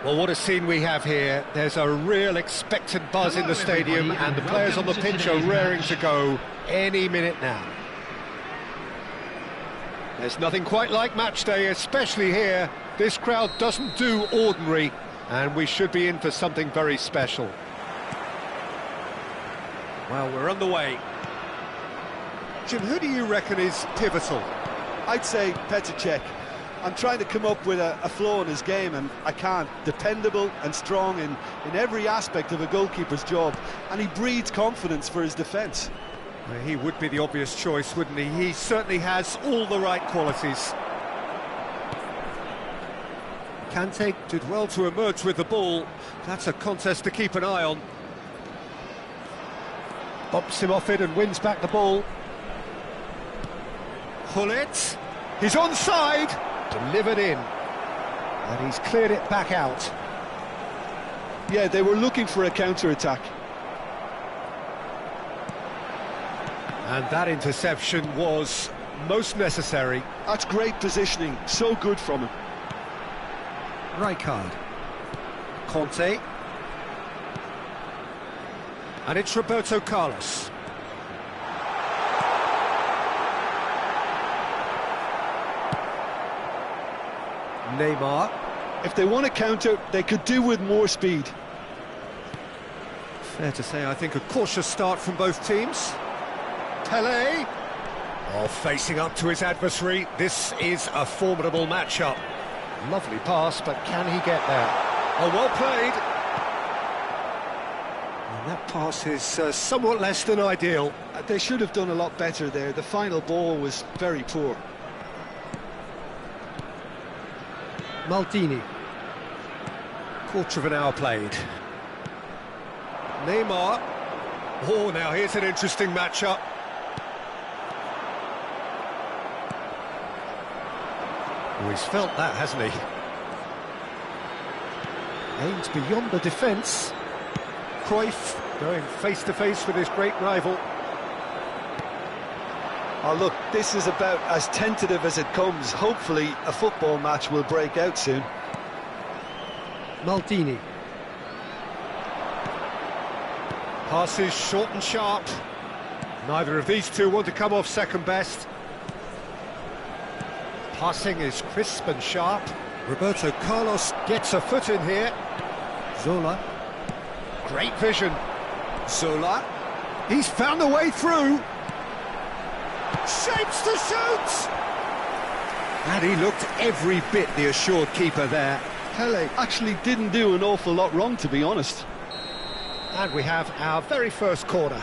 Well, what a scene we have here. There's a real expectant buzz in the stadium, and the players on the pitch are raring to go any minute now. There's nothing quite like match day, especially here. This crowd doesn't do ordinary, and we should be in for something very special. Well, we're underway. Jim, who do you reckon is pivotal? I'd say Petr Cech. I'm trying to come up with a flaw in his game, and I can't. Dependable and strong in every aspect of a goalkeeper's job, and he breeds confidence for his defence. Well, he would be the obvious choice, wouldn't he? He certainly has all the right qualities. Kante did well to emerge with the ball. That's a contest to keep an eye on. Bumps him off it and wins back the ball. Gullit, he's onside, delivered in, and he's cleared it back out. Yeah, they were looking for a counter-attack. And that interception was most necessary. That's great positioning, so good from him. Rijkaard, Conte, and it's Roberto Carlos. Neymar. If they want to counter, they could do with more speed. Fair to say, I think a cautious start from both teams. Pelé. Oh, facing up to his adversary. This is a formidable matchup. Lovely pass, but can he get there? Oh, well played. And that pass is somewhat less than ideal. They should have done a lot better there. The final ball was very poor. Maldini. Quarter of an hour played. Neymar. Oh, now here's an interesting matchup. Oh, he's felt that, hasn't he? Aims beyond the defence. Cruyff going face-to-face with his great rival. Oh, look, this is about as tentative as it comes. Hopefully, a football match will break out soon. Maldini. Passes short and sharp. Neither of these two want to come off second best. Passing is crisp and sharp. Roberto Carlos gets a foot in here. Zola. Great vision. Zola. He's found a way through. Shapes to shoot! And he looked every bit the assured keeper there. Pelé actually didn't do an awful lot wrong, to be honest. And we have our very first corner.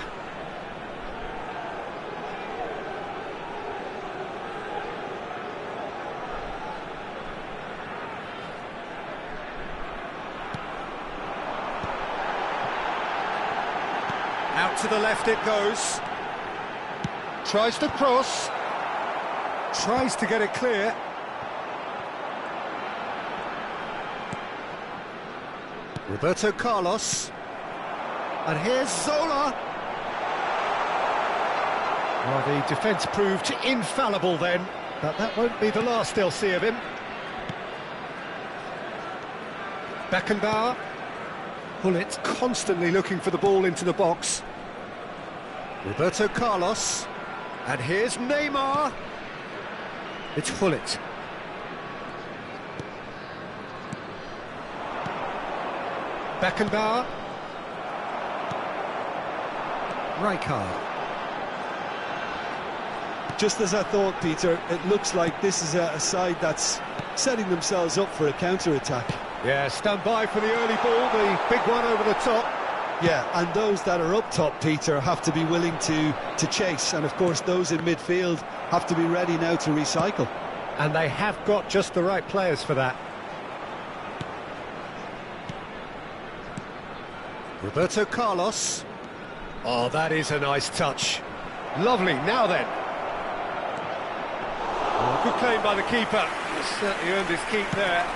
Out to the left it goes. Tries to cross. Tries to get it clear. Roberto Carlos. And here's Zola. Well, the defence proved infallible then, but that won't be the last they'll see of him. Beckenbauer. Gullit constantly looking for the ball into the box. Roberto Carlos. And here's Neymar. It's Gullit. Beckenbauer. Rijkaard. Just as I thought, Peter, it looks like this is a side that's setting themselves up for a counter-attack. Yeah, stand by for the early ball, the big one over the top. Yeah, and those that are up top, Peter, have to be willing to chase. And, of course, those in midfield have to be ready now to recycle. And they have got just the right players for that. Roberto Carlos. Oh, that is a nice touch. Lovely, now then. Oh, good claim by the keeper. He certainly earned his keep there.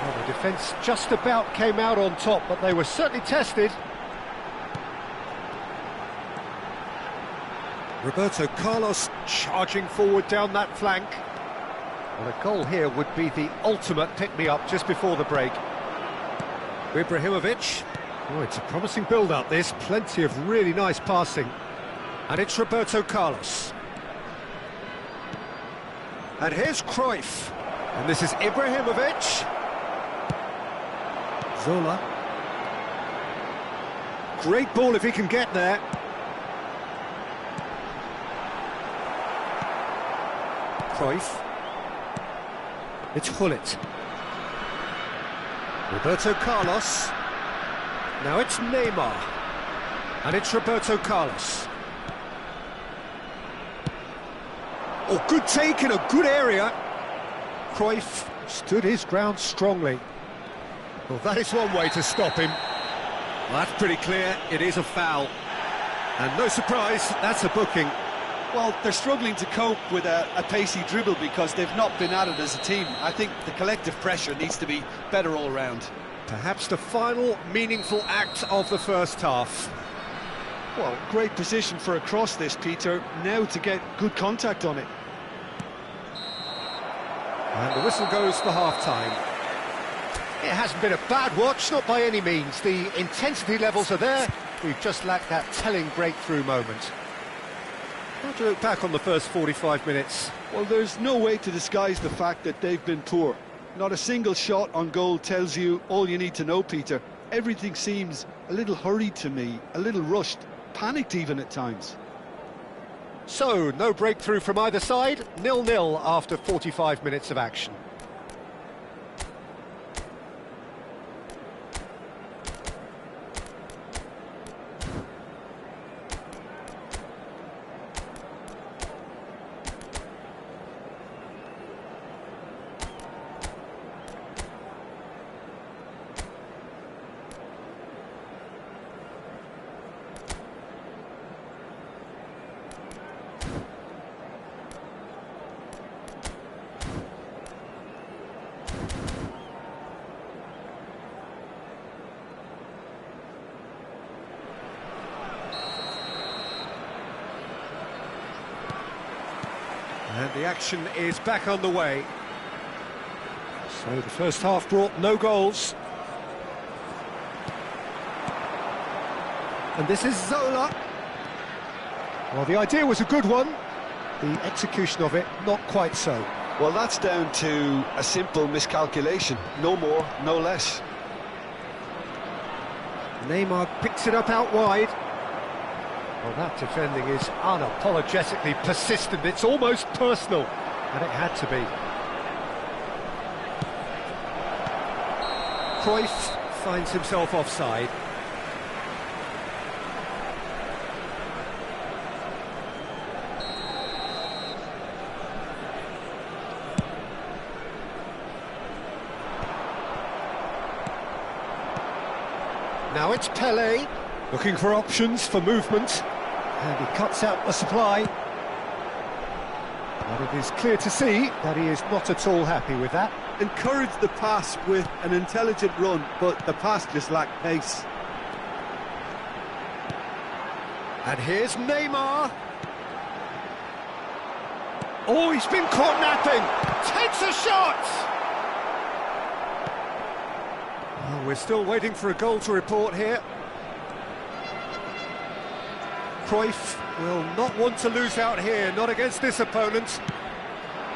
Well, the defence just about came out on top, but they were certainly tested. Roberto Carlos charging forward down that flank. Well, a goal here would be the ultimate pick-me-up just before the break. Ibrahimovic. Oh, it's a promising build-up, this. Plenty of really nice passing. And it's Roberto Carlos. And here's Cruyff. And this is Ibrahimovic. Zola. Great ball if he can get there. Cruyff. It's Hullet. Roberto Carlos. Now it's Neymar. And it's Roberto Carlos. Oh, good take in a good area. Cruyff stood his ground strongly. Well, that is one way to stop him. Well, that's pretty clear. It is a foul. And no surprise, that's a booking. Well, they're struggling to cope with a pacey dribble because they've not been at it as a team. I think the collective pressure needs to be better all round. Perhaps the final meaningful act of the first half. Well, great position for a cross this, Peter. Now to get good contact on it. And the whistle goes for half-time. It hasn't been a bad watch, not by any means. The intensity levels are there. We've just lacked that telling breakthrough moment. How do you look back on the first 45 minutes? Well, there's no way to disguise the fact that they've been poor. Not a single shot on goal tells you all you need to know, Peter. Everything seems a little hurried to me, a little rushed, panicked even at times. So, no breakthrough from either side, 0-0 after 45 minutes of action. And the action is back on the way. So the first half brought no goals. And this is Zola. Well, the idea was a good one. The execution of it, not quite so. Well, that's down to a simple miscalculation. No more, no less. Neymar picks it up out wide. Well, that defending is unapologetically persistent. It's almost personal, and it had to be. Cruyff finds himself offside. Now it's Pelé, looking for options for movement, and he cuts out the supply. But it is clear to see that he is not at all happy with that. Encouraged the pass with an intelligent run, but the pass just lacked pace. And here's Neymar. Oh, he's been caught napping. Takes a shot! Oh, we're still waiting for a goal to report here. Cruyff will not want to lose out here, not against this opponent.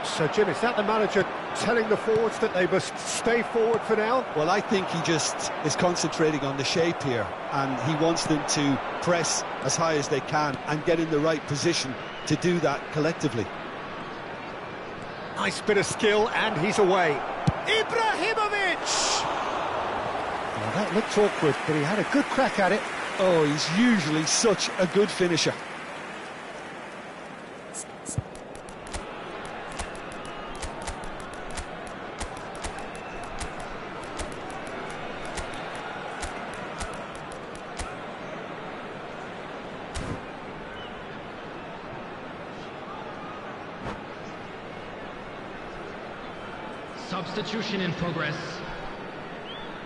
So, Jim, is that the manager telling the forwards that they must stay forward for now? Well, I think he just is concentrating on the shape here, and he wants them to press as high as they can and get in the right position to do that collectively. Nice bit of skill, and he's away. Ibrahimovic! Well, that looked awkward, but he had a good crack at it. Oh, he's usually such a good finisher. Substitution in progress.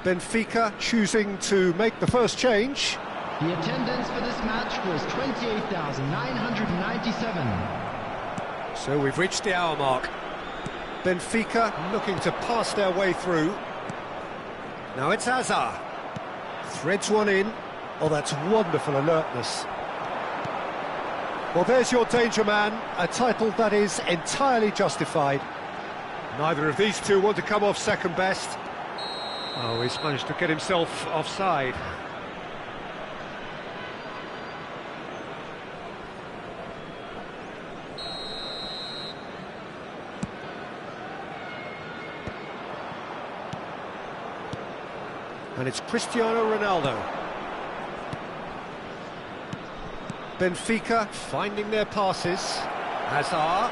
Benfica choosing to make the first change. The attendance for this match was 28,997. So we've reached the hour mark. Benfica looking to pass their way through. Now it's Hazard. Threads one in. Oh, that's wonderful alertness. Well, there's your danger man, a title that is entirely justified. Neither of these two want to come off second best. Oh, he's managed to get himself offside. And it's Cristiano Ronaldo. Benfica finding their passes. Hazard.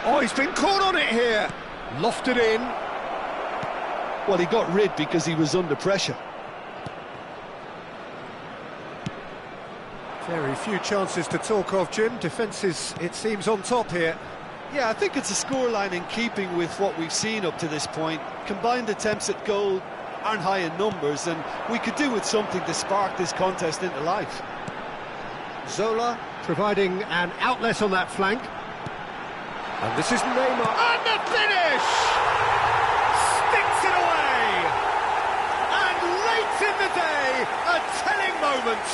Oh, he's been caught on it here. Lofted in. Well, he got rid because he was under pressure. Very few chances to talk of, Jim. Defence is, it seems, on top here. Yeah, I think it's a scoreline in keeping with what we've seen up to this point. Combined attempts at goal aren't high in numbers, and we could do with something to spark this contest into life. Zola providing an outlet on that flank. And this is Neymar. And the finish! Sticks it away! And late in the day, a telling moment.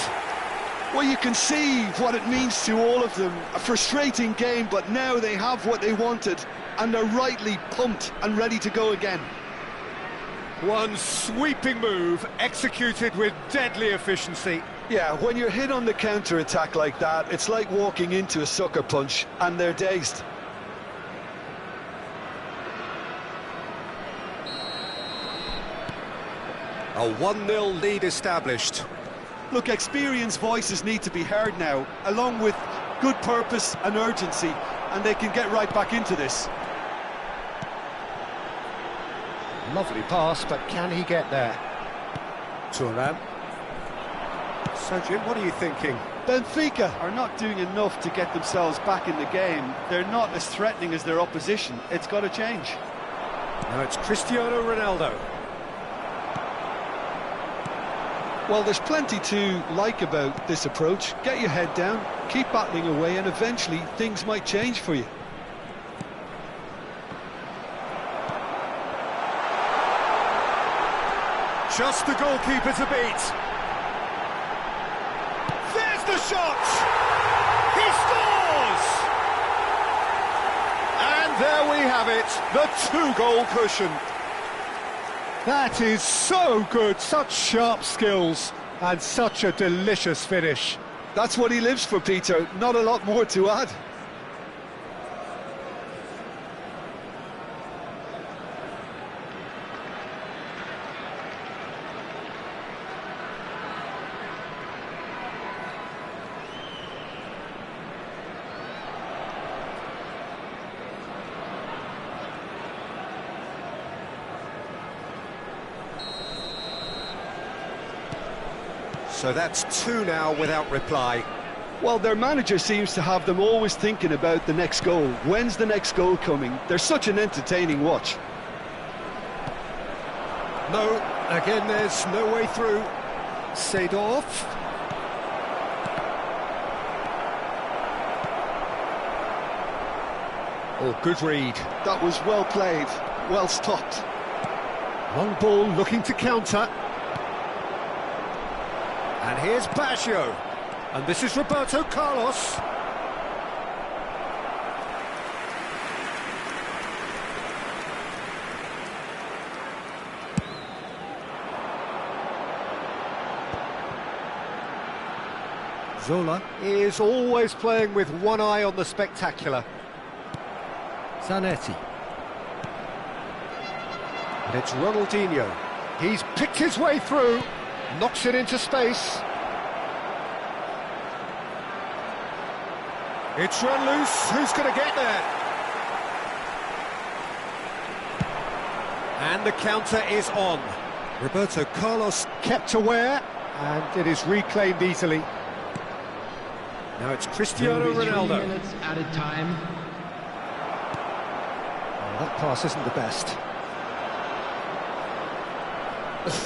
Well, you can see what it means to all of them. A frustrating game, but now they have what they wanted, and they're rightly pumped and ready to go again. One sweeping move, executed with deadly efficiency. Yeah, when you're hit on the counter-attack like that, it's like walking into a sucker punch, and they're dazed. A 1-0 lead established. Look, experienced voices need to be heard now, along with good purpose and urgency, and they can get right back into this. Lovely pass, but can he get there? Thuram. So, Jim, what are you thinking? Benfica are not doing enough to get themselves back in the game. They're not as threatening as their opposition. It's got to change. Now it's Cristiano Ronaldo. Well, there's plenty to like about this approach. Get your head down, keep battling away, and eventually things might change for you. Just the goalkeeper to beat. There's the shot! He scores! And there we have it, the 2-goal cushion. That is so good, such sharp skills, and such a delicious finish. That's what he lives for, Peter. Not a lot more to add. So that's 2 now without reply. Well, their manager seems to have them always thinking about the next goal. When's the next goal coming? They're such an entertaining watch. No, again there's no way through. Seedorf. Oh, good read. That was well played, well stopped. Long ball looking to counter. And here's Baggio. And this is Roberto Carlos. Zola is always playing with one eye on the spectacular. Zanetti. And it's Ronaldinho. He's picked his way through. Knocks it into space. It's run loose. Who's going to get there? And the counter is on. Roberto Carlos kept aware, and it is reclaimed easily. Now it's Cristiano Ronaldo. 3 minutes added time. Oh, that pass isn't the best.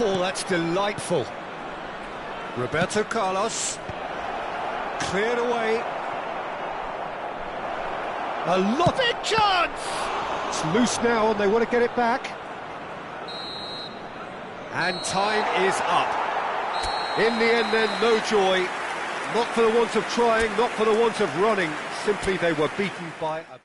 Oh, that's delightful. Roberto Carlos cleared away. A lot big chance! It's loose now and they want to get it back. And time is up. In the end then, no joy. Not for the want of trying, not for the want of running. Simply they were beaten by a...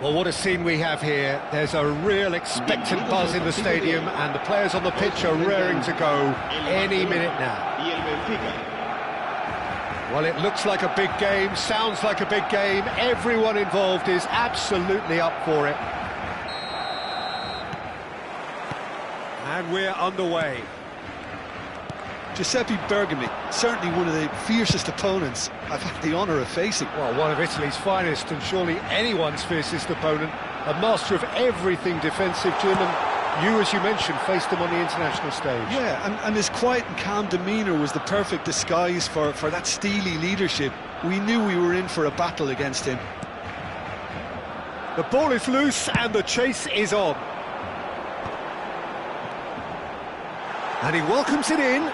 Well, what a scene we have here. There's a real expectant buzz in the stadium and the players on the pitch are raring to go any minute now. Well, it looks like a big game, sounds like a big game. Everyone involved is absolutely up for it. And we're underway. Giuseppe Bergami, certainly one of the fiercest opponents I've had the honour of facing. Well, one of Italy's finest and surely anyone's fiercest opponent. A master of everything defensive, Jim, and you, as you mentioned, faced him on the international stage. Yeah, and his quiet and calm demeanour was the perfect disguise for that steely leadership. We knew we were in for a battle against him. The ball is loose and the chase is on. And he welcomes it in.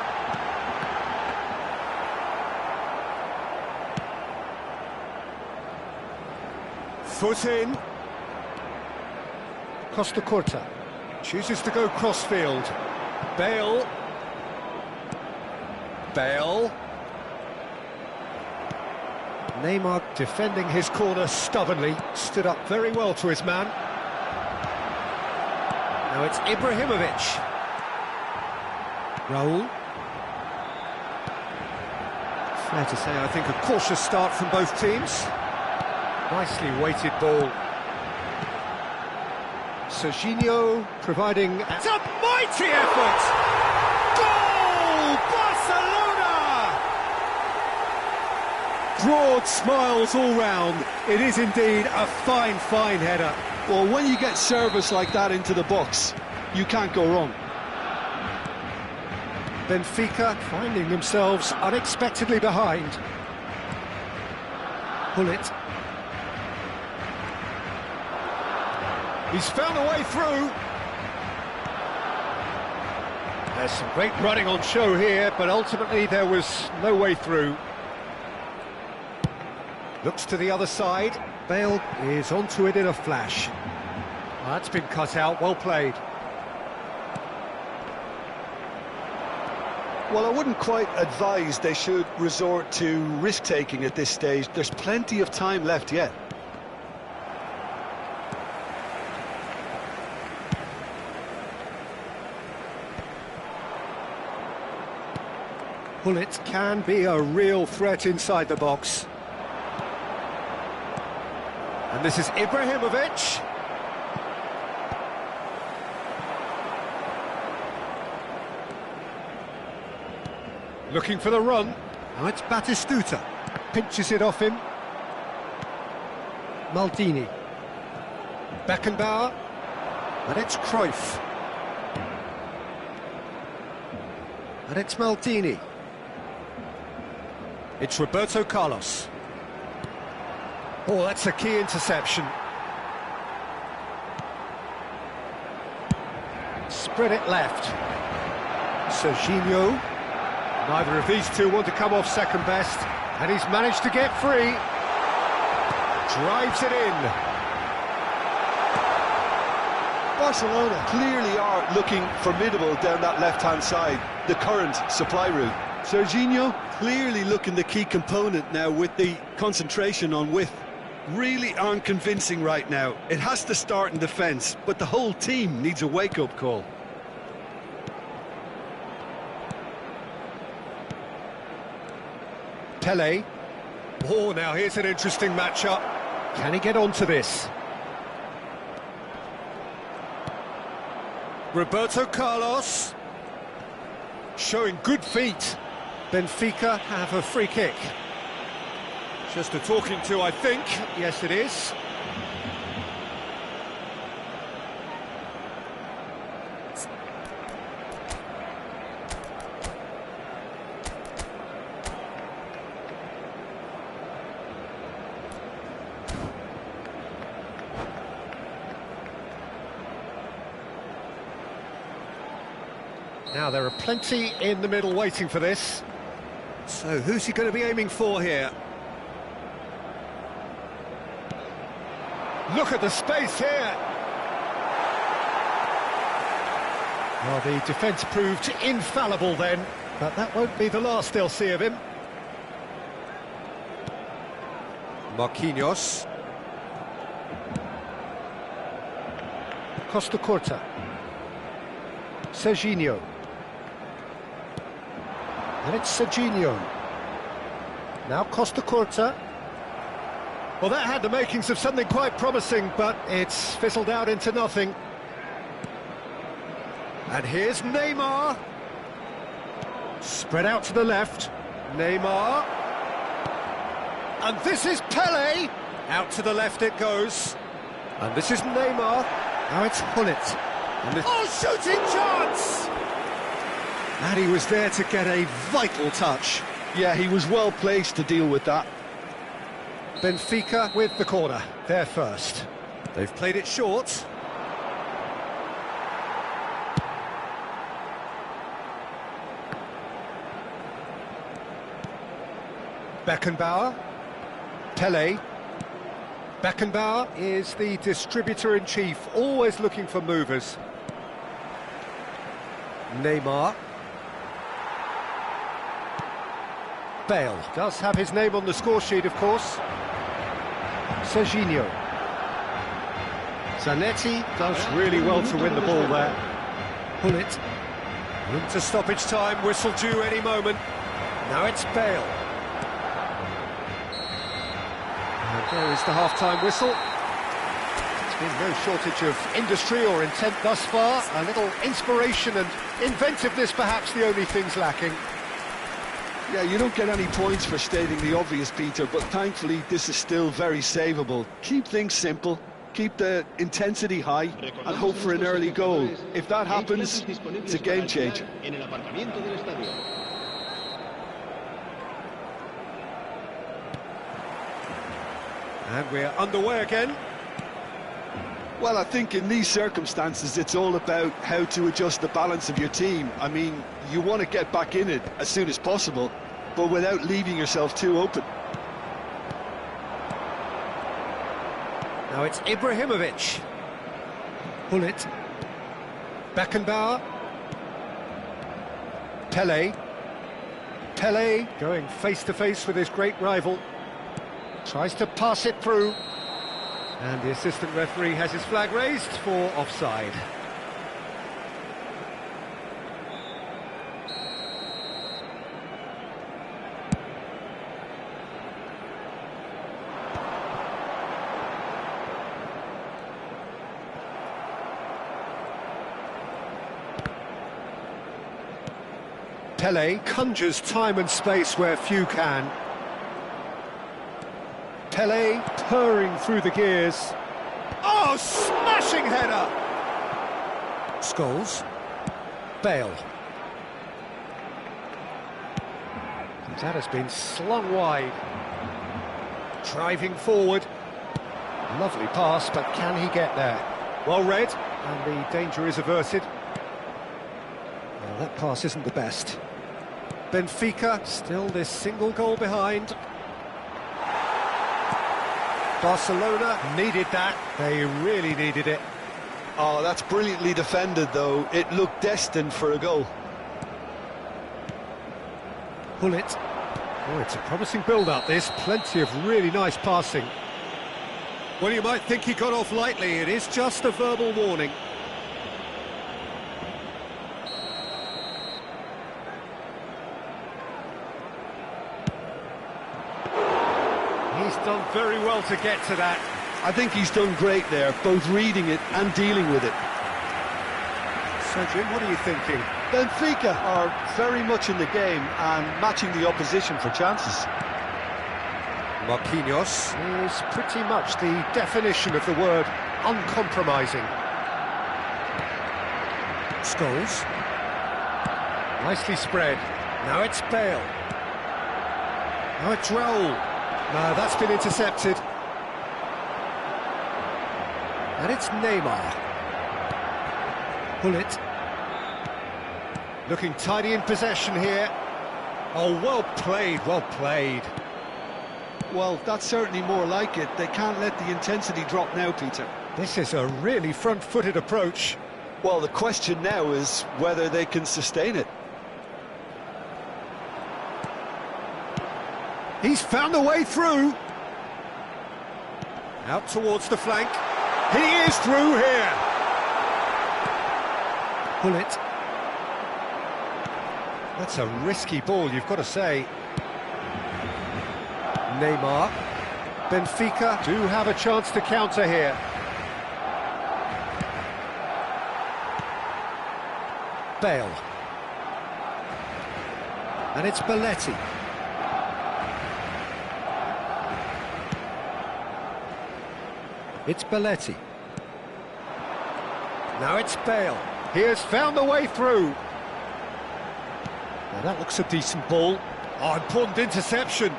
Foot in. Costa Curta chooses to go crossfield. Bale Bale. Neymar defending his corner stubbornly, stood up very well to his man. Now it's Ibrahimovic. Raul. Fair to say, I think, a cautious start from both teams. Nicely weighted ball. Serginho providing... It's a mighty effort! Goal! Barcelona! Broad smiles all round. It is indeed a fine, fine header. Well, when you get service like that into the box, you can't go wrong. Benfica finding themselves unexpectedly behind. Bullet. He's found a way through. There's some great running on show here, but ultimately there was no way through. Looks to the other side. Bale is onto it in a flash. That's been cut out, well played. Well, I wouldn't quite advise they should resort to risk-taking at this stage. There's plenty of time left yet. Bullet can be a real threat inside the box. And this is Ibrahimovic. Looking for the run. Now it's Batistuta. Pinches it off him. Maldini. Beckenbauer. And it's Cruyff. And it's Maldini. It's Roberto Carlos. Oh, that's a key interception. Spread it left. Serginho. Neither of these two want to come off second best, and he's managed to get free. Drives it in. Barcelona clearly are looking formidable down that left-hand side, the current supply route. Serginho clearly looking the key component now with the concentration on width. Really aren't convincing right now. It has to start in defence, but the whole team needs a wake-up call. Pele. Oh, now here's an interesting matchup. Can he get onto this? Roberto Carlos. Showing good feet. Benfica have a free kick. Just a talking to, I think. Yes, it is. Now, there are plenty in the middle waiting for this. So, who's he going to be aiming for here? Look at the space here. Well, the defence proved infallible then, but that won't be the last they'll see of him. Marquinhos. Costa Curta. Serginho. And it's Serginho. Now Costa Curta. Well, that had the makings of something quite promising, but it's fizzled out into nothing. And here's Neymar. Spread out to the left. Neymar. And this is Pele. Out to the left it goes. And this is Neymar. Now it's Hullet. Oh, shooting chance! And he was there to get a vital touch. Yeah, he was well placed to deal with that. Benfica with the corner, they're first. They've played it short. Beckenbauer. Pele. Beckenbauer is the distributor-in-chief, always looking for movers. Bale does have his name on the score sheet, of course. Serginho. Zanetti does really well to win the ball there. Pull it. Into stoppage time, whistle due any moment. Now it's Bale. And there is the half-time whistle. There's been no shortage of industry or intent thus far. A little inspiration and inventiveness, perhaps the only things lacking. Yeah, you don't get any points for stating the obvious, Peter, but thankfully this is still very savable. Keep things simple, keep the intensity high, and hope for an early goal. If that happens, it's a game changer. And we're underway again. Well, I think in these circumstances, it's all about how to adjust the balance of your team. I mean, you want to get back in it as soon as possible, but without leaving yourself too open. Now it's Ibrahimovic. Pull it. Beckenbauer. Pele. Pele going face-to-face with his great rival. Tries to pass it through. And the assistant referee has his flag raised for offside. Pele conjures time and space where few can. Pele purring through the gears. Oh, smashing header! Scholes. Bale. And that has been slung wide. Driving forward. Lovely pass, but can he get there? Well read, and the danger is averted. Well, that pass isn't the best. Benfica still this single goal behind. Barcelona needed that. They really needed it. Oh, that's brilliantly defended, though. It looked destined for a goal. Pull it. Oh, it's a promising build-up, this. Plenty of really nice passing. Well, you might think he got off lightly. It is just a verbal warning. He's done very well to get to that. I think he's done great there, both reading it and dealing with it. So, Jim, what are you thinking? Benfica are very much in the game and matching the opposition for chances. Marquinhos is pretty much the definition of the word uncompromising. Scholes. Nicely spread. Now it's Bale. Now it's Raul. No, that's been intercepted. And it's Neymar. Pull it. Looking tidy in possession here. Oh, well played, well played. Well, that's certainly more like it. They can't let the intensity drop now, Peter. This is a really front-footed approach. Well, the question now is whether they can sustain it. He's found a way through. Out towards the flank. He is through here. Pull it. That's a risky ball, you've got to say. Neymar. Benfica do have a chance to counter here. Bale. And it's Belletti. It's Belletti. Now it's Bale. He has found a way through. Now that looks a decent ball. Oh, important interception.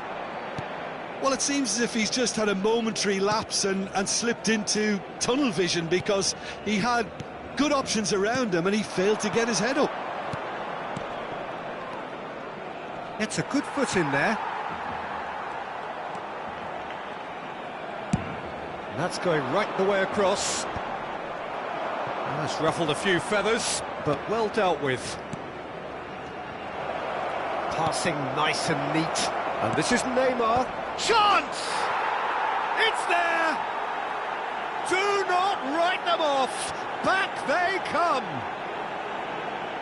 Well, it seems as if he's just had a momentary lapse and slipped into tunnel vision because he had good options around him and he failed to get his head up. It's a good foot in there. That's going right the way across. That's ruffled a few feathers, but well dealt with. Passing nice and neat. And this is Neymar. Chance! It's there! Do not write them off! Back they come!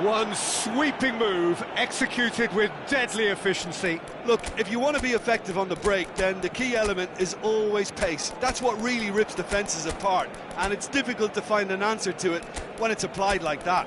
One sweeping move, executed with deadly efficiency. Look, if you want to be effective on the break, then the key element is always pace. That's what really rips defences apart, and it's difficult to find an answer to it when it's applied like that.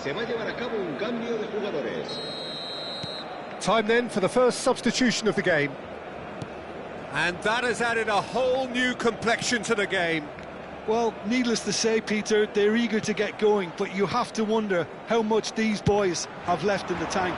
Se va a llevar a cabo un cambio de jugadores. Time then for the first substitution of the game. And that has added a whole new complexion to the game. Well, needless to say, Peter, they're eager to get going, but you have to wonder how much these boys have left in the tank.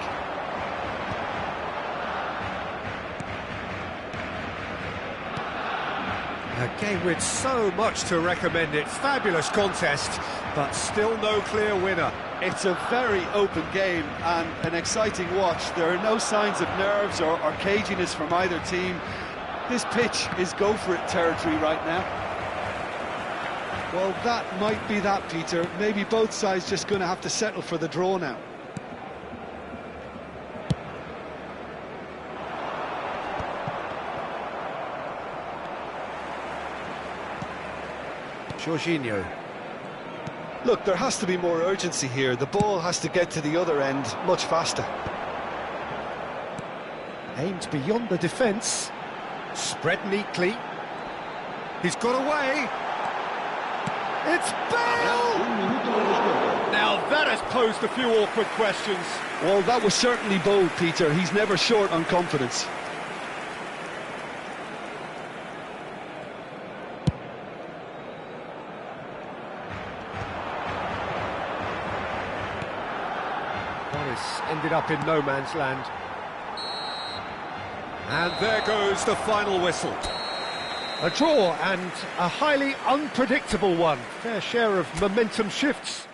A game with so much to recommend it. Fabulous contest, but still no clear winner. It's a very open game and an exciting watch. There are no signs of nerves or caginess from either team. This pitch is go-for-it territory right now. Well, that might be that, Peter. Maybe both sides just going to have to settle for the draw now. Jorginho. Look, there has to be more urgency here. The ball has to get to the other end much faster. Aimed beyond the defence. Spread neatly. He's got away. It's Bale! Now that has posed a few awkward questions. Well, that was certainly bold, Peter. He's never short on confidence. Ended up in no man's land. And there goes the final whistle. A draw, and a highly unpredictable one. Fair share of momentum shifts.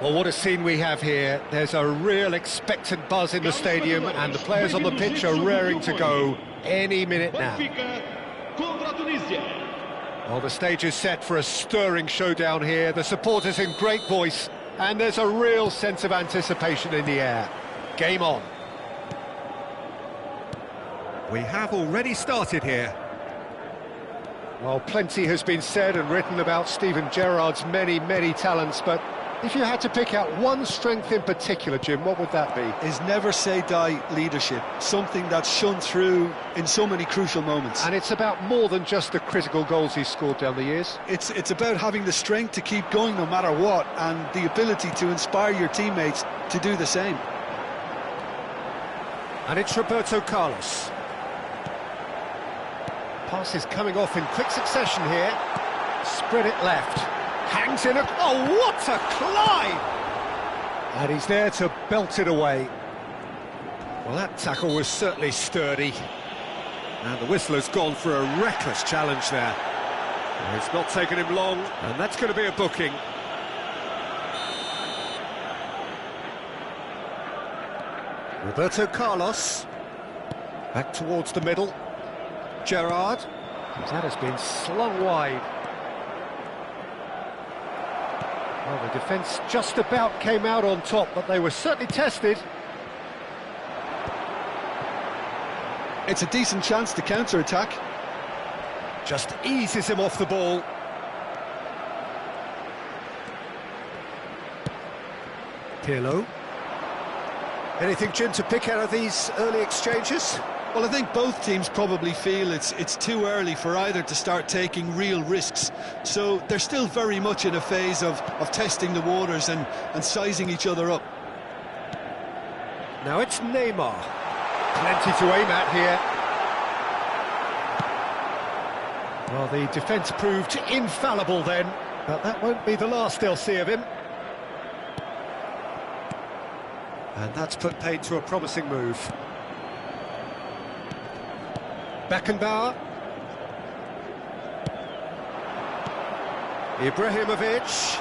Well, what a scene we have here. There's a real expectant buzz in the stadium, and the players on the pitch are raring to go any minute now. Well, the stage is set for a stirring showdown here. The supporters in great voice, and there's a real sense of anticipation in the air. Game on. We have already started here. Well, plenty has been said and written about Steven Gerrard's many, many talents, but if you had to pick out one strength in particular, Jim, what would that be? His never-say-die leadership, something that's shone through in so many crucial moments. And it's about more than just the critical goals he's scored down the years. It's about having the strength to keep going no matter what, and the ability to inspire your teammates to do the same. And it's Roberto Carlos. Pass is coming off in quick succession here. Spread it left. Hangs in a... Oh, what a climb! And he's there to belt it away. Well, that tackle was certainly sturdy. And the whistler's gone for a reckless challenge there. It's not taken him long, and that's going to be a booking. Roberto Carlos. Back towards the middle. Gerrard. That has been slung wide. Well, the defence just about came out on top, but they were certainly tested. It's a decent chance to counter-attack. Just eases him off the ball. Pirlo. Anything, Jim, to pick out of these early exchanges? Well, I think both teams probably feel it's too early for either to start taking real risks. So they're still very much in a phase of testing the waters and sizing each other up. Now it's Neymar. Plenty to aim at here. Well, the defence proved infallible then, but that won't be the last they'll see of him. And that's put paid to a promising move. Beckenbauer. Ibrahimovic.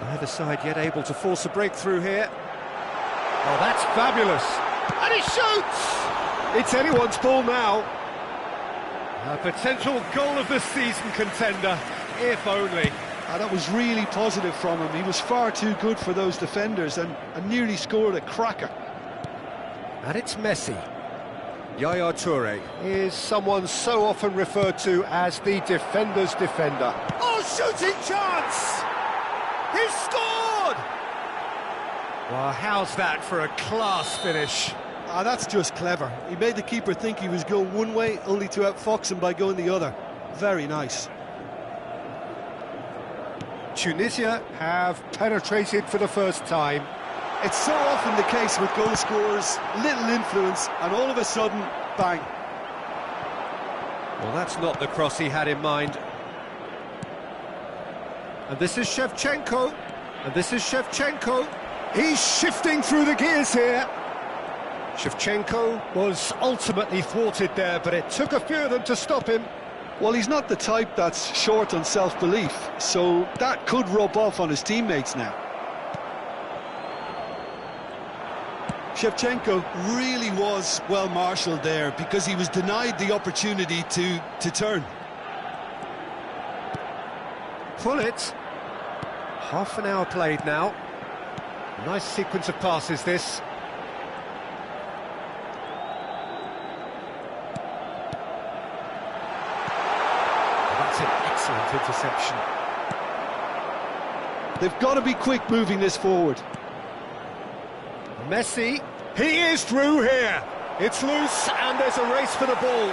Neither side yet able to force a breakthrough here. Oh, that's fabulous. And he shoots! It's anyone's ball now. A potential goal of the season contender, if only. That was really positive from him. He was far too good for those defenders and nearly scored a cracker. And it's Messi. Yaya Toure is someone so often referred to as the defender's defender. Oh, shooting chance! He's scored! Well, how's that for a class finish? That's just clever. He made the keeper think he was going one way, only to outfox him by going the other. Very nice. Tunisia have penetrated for the first time. It's so often the case with goal scorers, little influence, and all of a sudden, bang. Well, that's not the cross he had in mind. And this is Shevchenko. And this is Shevchenko. He's shifting through the gears here. Shevchenko was ultimately thwarted there, but it took a few of them to stop him. Well, he's not the type that's short on self-belief, so that could rub off on his teammates now. Shevchenko really was well marshalled there because he was denied the opportunity to turn. Pull it. Half an hour played now. Nice sequence of passes, this. That's an excellent interception. They've got to be quick moving this forward. Messi, he is through here. It's loose and there's a race for the ball.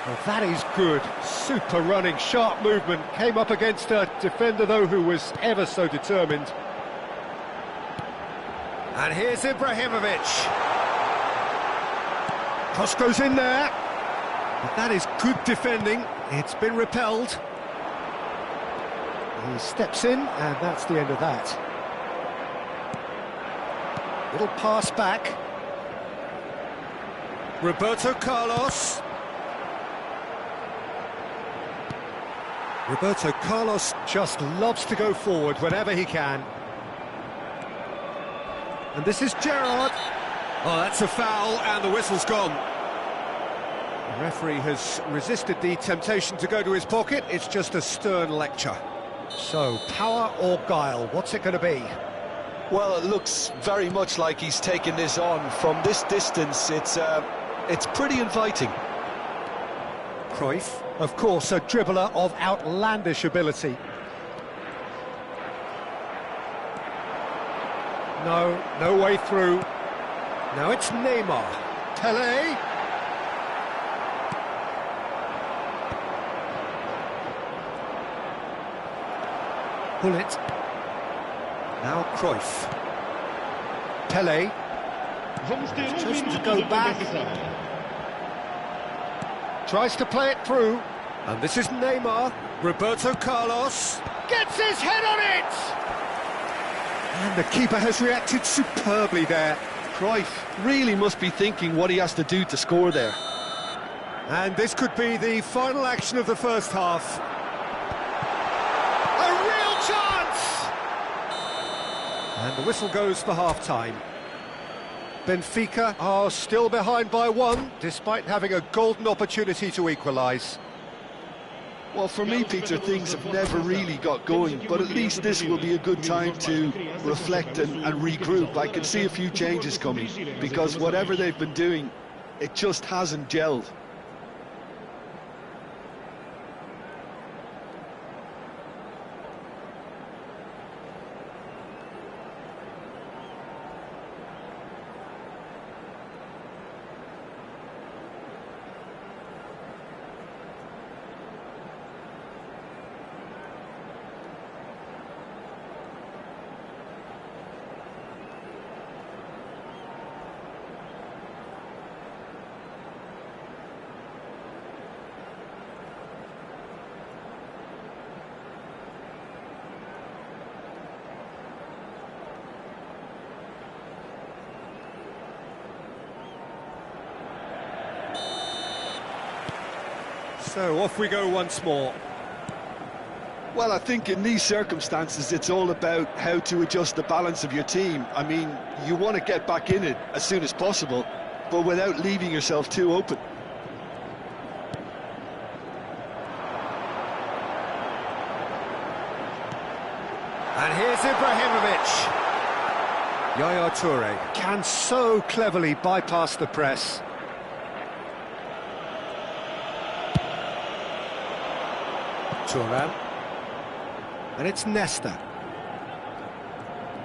Well, that is good. Super running, sharp movement. Came up against a defender, though, who was ever so determined. And here's Ibrahimovic. Cross goes in there. But that is good defending. It's been repelled. He steps in, and that's the end of that. Little pass back. Roberto Carlos. Roberto Carlos just loves to go forward whenever he can. And this is Gerrard. Oh, that's a foul, and the whistle's gone. The referee has resisted the temptation to go to his pocket. It's just a stern lecture. So, power or guile, what's it going to be? Well, it looks very much like he's taken this on. From this distance, it's pretty inviting. Cruyff, of course, a dribbler of outlandish ability. No way through. Now it's Neymar. Pelé. Bullet. Now Cruyff. Pelé. He's chosen to go back. Tries to play it through. And this is Neymar. Roberto Carlos. Gets his head on it! And the keeper has reacted superbly there. Cruyff really must be thinking what he has to do to score there. And this could be the final action of the first half. A real chance! And the whistle goes for half-time. Benfica are still behind by one, despite having a golden opportunity to equalise. Well, for me, Peter, things have never really got going, but at least this will be a good time to reflect and regroup. I can see a few changes coming, because whatever they've been doing, it just hasn't gelled. So off we go once more. Well, I think in these circumstances it's all about how to adjust the balance of your team. I mean, you want to get back in it as soon as possible, but without leaving yourself too open. And here's Ibrahimovic. Yaya Toure can so cleverly bypass the press. Thuram. And it's Nesta.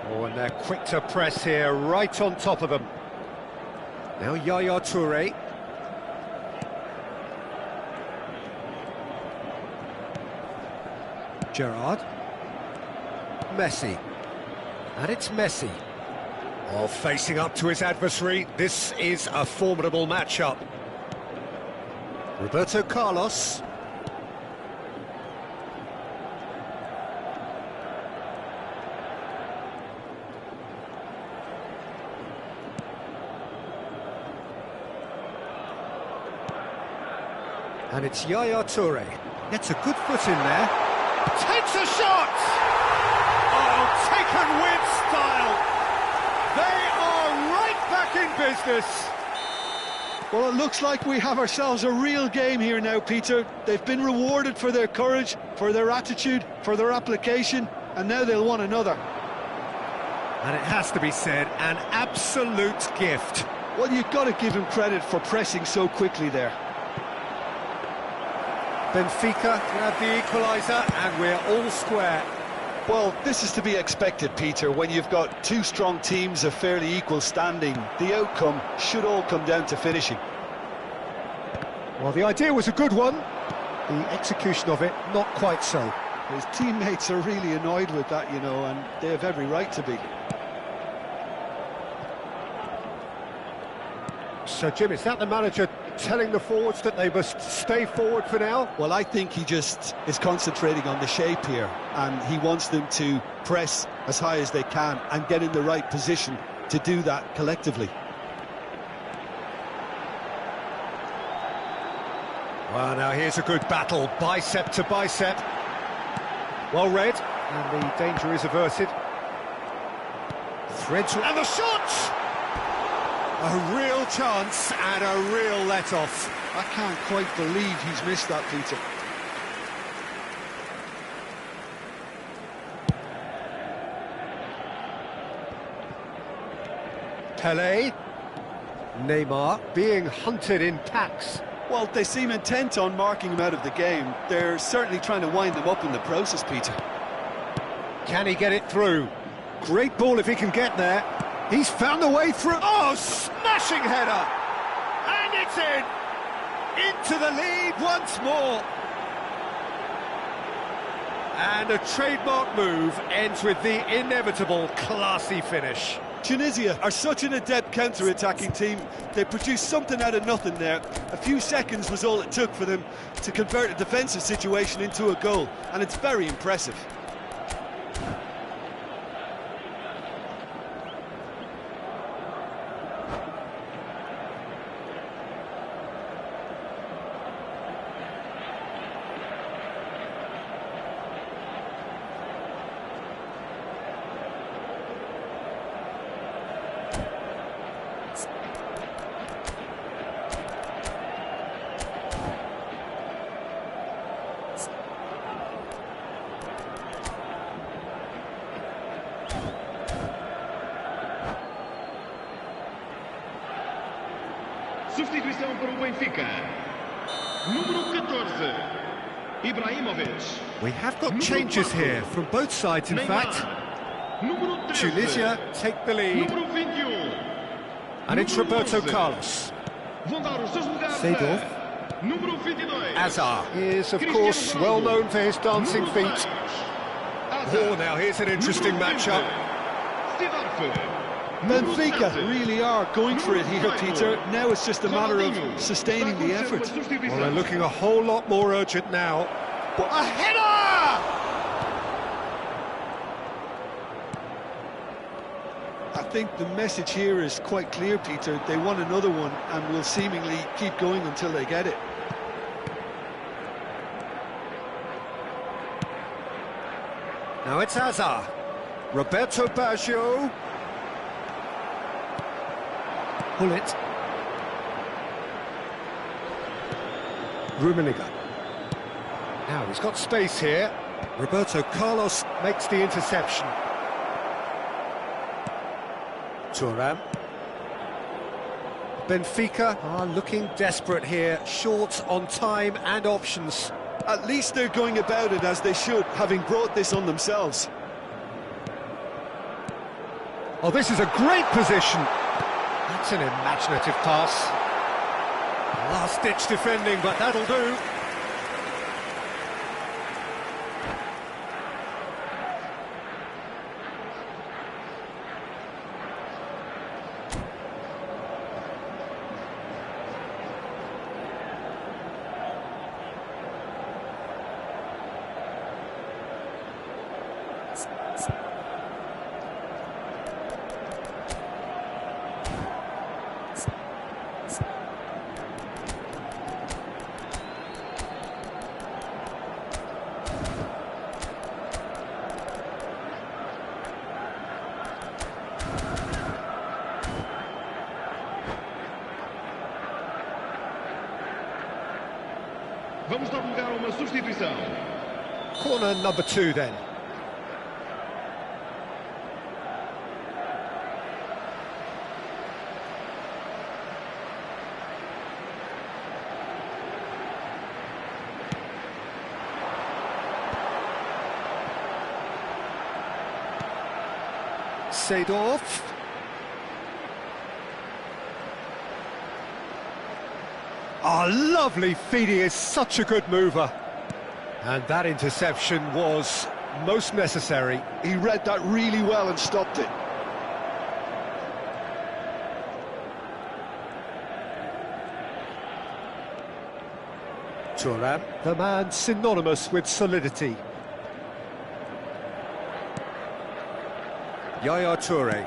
Oh, and they're quick to press here, right on top of them. Now Yaya Toure. Gerrard. Messi. And it's Messi. Oh, facing up to his adversary. This is a formidable matchup. Roberto Carlos. And it's Yaya Toure. Gets a good foot in there. Takes a shot! Oh, taken with style! They are right back in business! Well, it looks like we have ourselves a real game here now, Peter. They've been rewarded for their courage, for their attitude, for their application, and now they'll want another. And it has to be said, an absolute gift. Well, you've got to give him credit for pressing so quickly there. Benfica grab the equaliser, and we're all square. Well, this is to be expected, Peter. When you've got two strong teams of fairly equal standing, the outcome should all come down to finishing. Well, the idea was a good one. The execution of it, not quite so. His teammates are really annoyed with that, you know, and they have every right to be. So, Jim, is that the manager telling the forwards that they must stay forward for now? Well, I think he just is concentrating on the shape here, and he wants them to press as high as they can and get in the right position to do that collectively. Well, now here's a good battle, bicep to bicep. Well read, and the danger is averted. Threads, and the shot! A real chance and a real let-off. I can't quite believe he's missed that, Peter. Pelé. Neymar being hunted in packs. Well, they seem intent on marking him out of the game. They're certainly trying to wind him up in the process, Peter. Can he get it through? Great ball if he can get there. He's found the way through. Oh, smashing header! And it's in! Into the lead once more. And a trademark move ends with the inevitable classy finish. Tunisia are such an adept counter-attacking team. They produced something out of nothing there. A few seconds was all it took for them to convert a defensive situation into a goal, and it's very impressive. Substituição para o Benfica. Número 14. Ibrahimovic. We have got changes here from both sides, in fact. Número 13. Tunisia take the lead. Número 21. And it's Roberto Carlos. Vão dar os seus lugares. Seedorf. Número 22. Azar is, of course, well known for his dancing feet. Oh, now here's an interesting matchup. Benfica really are going for it here, Peter. Now it's just a matter of sustaining the effort. Well, they're looking a whole lot more urgent now. But a header! I think the message here is quite clear, Peter. They want another one and will seemingly keep going until they get it. Now it's Azar. Roberto Baggio. Hullet. Rummenigge. Now he's got space here. Roberto Carlos makes the interception. Thuram. Benfica are looking desperate here, short on time and options. At least they're going about it as they should, having brought this on themselves. Oh, this is a great position. That's an imaginative pass. Last-ditch defending, but that'll do. Vamos dar lugar a uma substituição. Corner number 2 then. Seedorf. Oh, lovely feed, he is such a good mover. And that interception was most necessary. He read that really well and stopped it. Thuram, the man synonymous with solidity. Yaya Toure.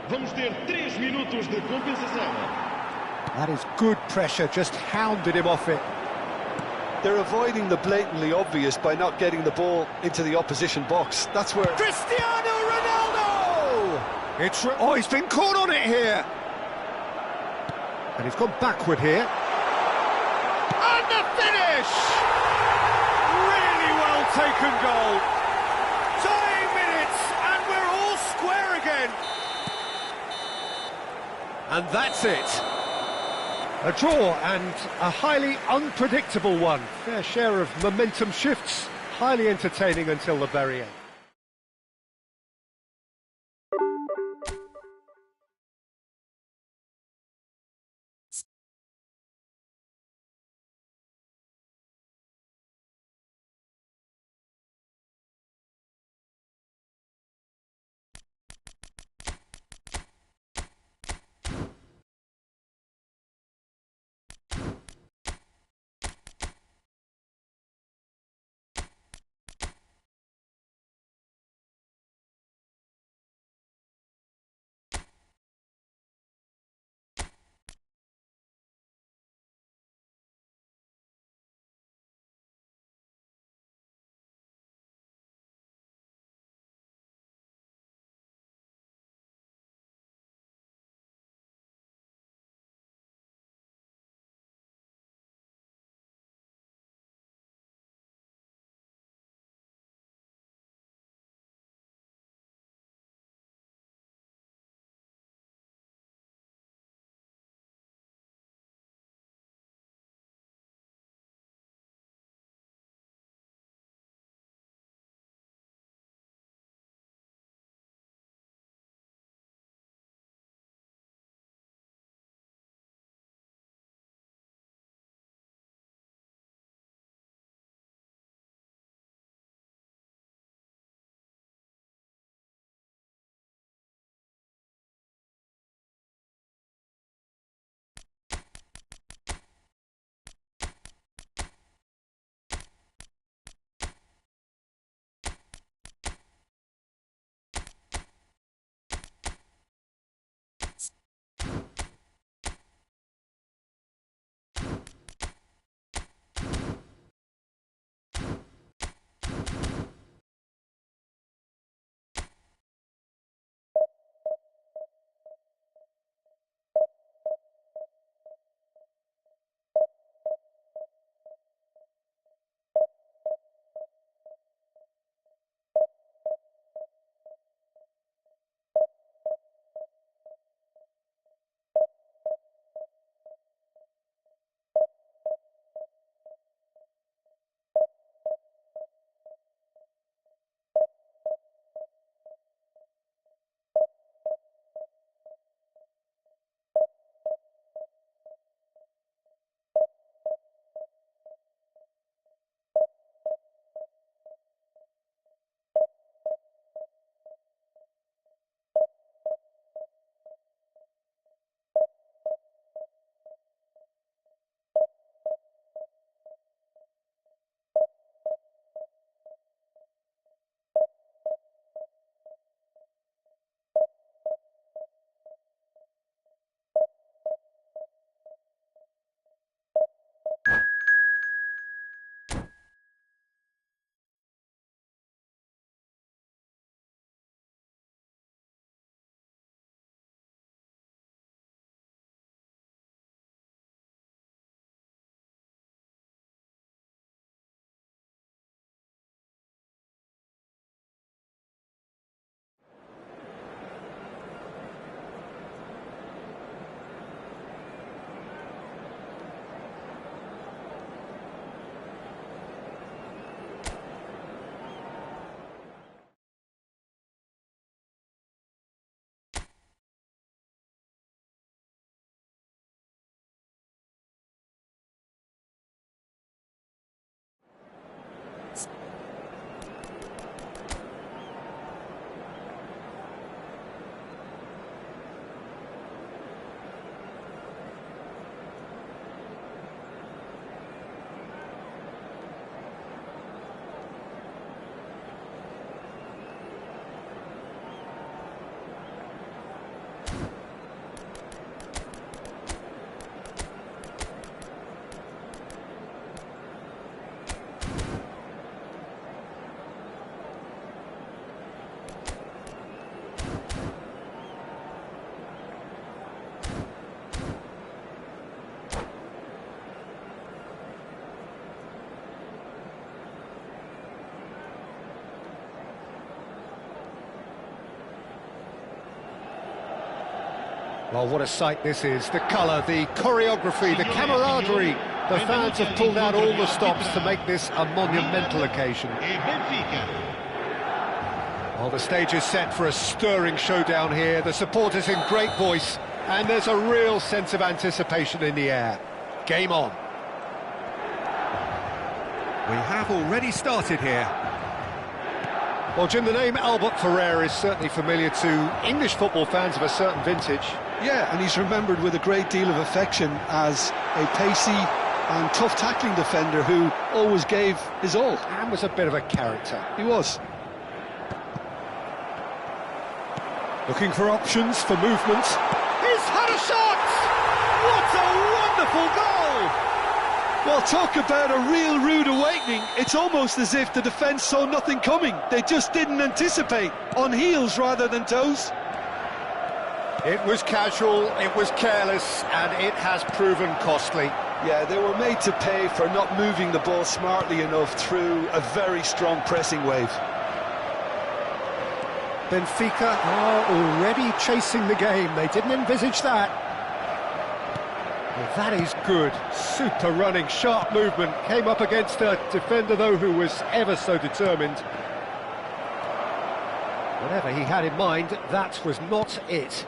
Vamos ter 3 minutos de compensação. That is good pressure, just hounded him off it. They're avoiding the blatantly obvious by not getting the ball into the opposition box. That's where... Cristiano Ronaldo! He's been caught on it here. And he's gone backward here. And the finish! Really well taken goal. Tying minutes, and we're all square again. And that's it. A draw, and a highly unpredictable one. Fair share of momentum shifts. Highly entertaining until the very end. Well, what a sight this is. The colour, the choreography, the camaraderie. The fans have pulled out all the stops to make this a monumental occasion. Well, the stage is set for a stirring showdown here. The supporters in great voice, and there's a real sense of anticipation in the air. Game on. We have already started here. Well, Jim, the name Albert Ferrer is certainly familiar to English football fans of a certain vintage. Yeah, and he's remembered with a great deal of affection as a pacey and tough tackling defender who always gave his all. And was a bit of a character. He was. Looking for options, for movement. He's had a shot! What a wonderful goal! Well, talk about a real rude awakening. It's almost as if the defence saw nothing coming. They just didn't anticipate, on heels rather than toes. It was casual, it was careless, and it has proven costly. Yeah, they were made to pay for not moving the ball smartly enough through a very strong pressing wave. Benfica are already chasing the game. They didn't envisage that. Well, that is good. Super running, sharp movement. Came up against a defender, though, who was ever so determined. Whatever he had in mind, that was not it.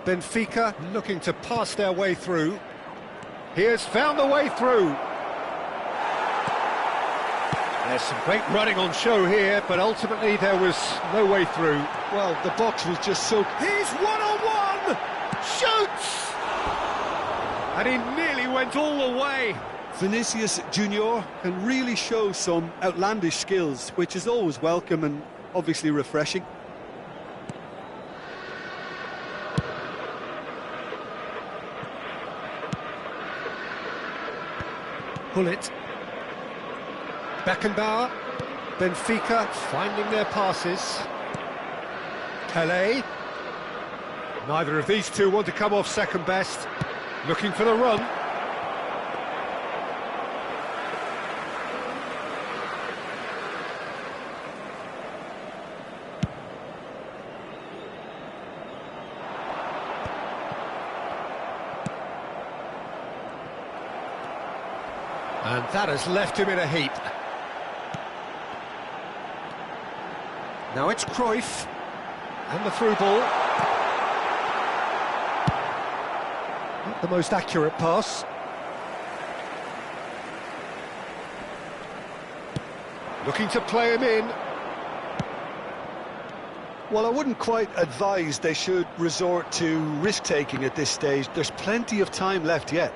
Benfica looking to pass their way through. He has found the way through. There's some great running on show here, but ultimately there was no way through. Well, the box was just so... He's one-on-one! Shoots! And he nearly went all the way. Vinicius Junior can really show some outlandish skills, which is always welcome and obviously refreshing. Hullet. Beckenbauer. Benfica finding their passes. Pelé. Neither of these two want to come off second best. Looking for the run. And that has left him in a heap. Now it's Cruyff. And the through ball. Not the most accurate pass. Looking to play him in. Well, I wouldn't quite advise they should resort to risk-taking at this stage. There's plenty of time left yet.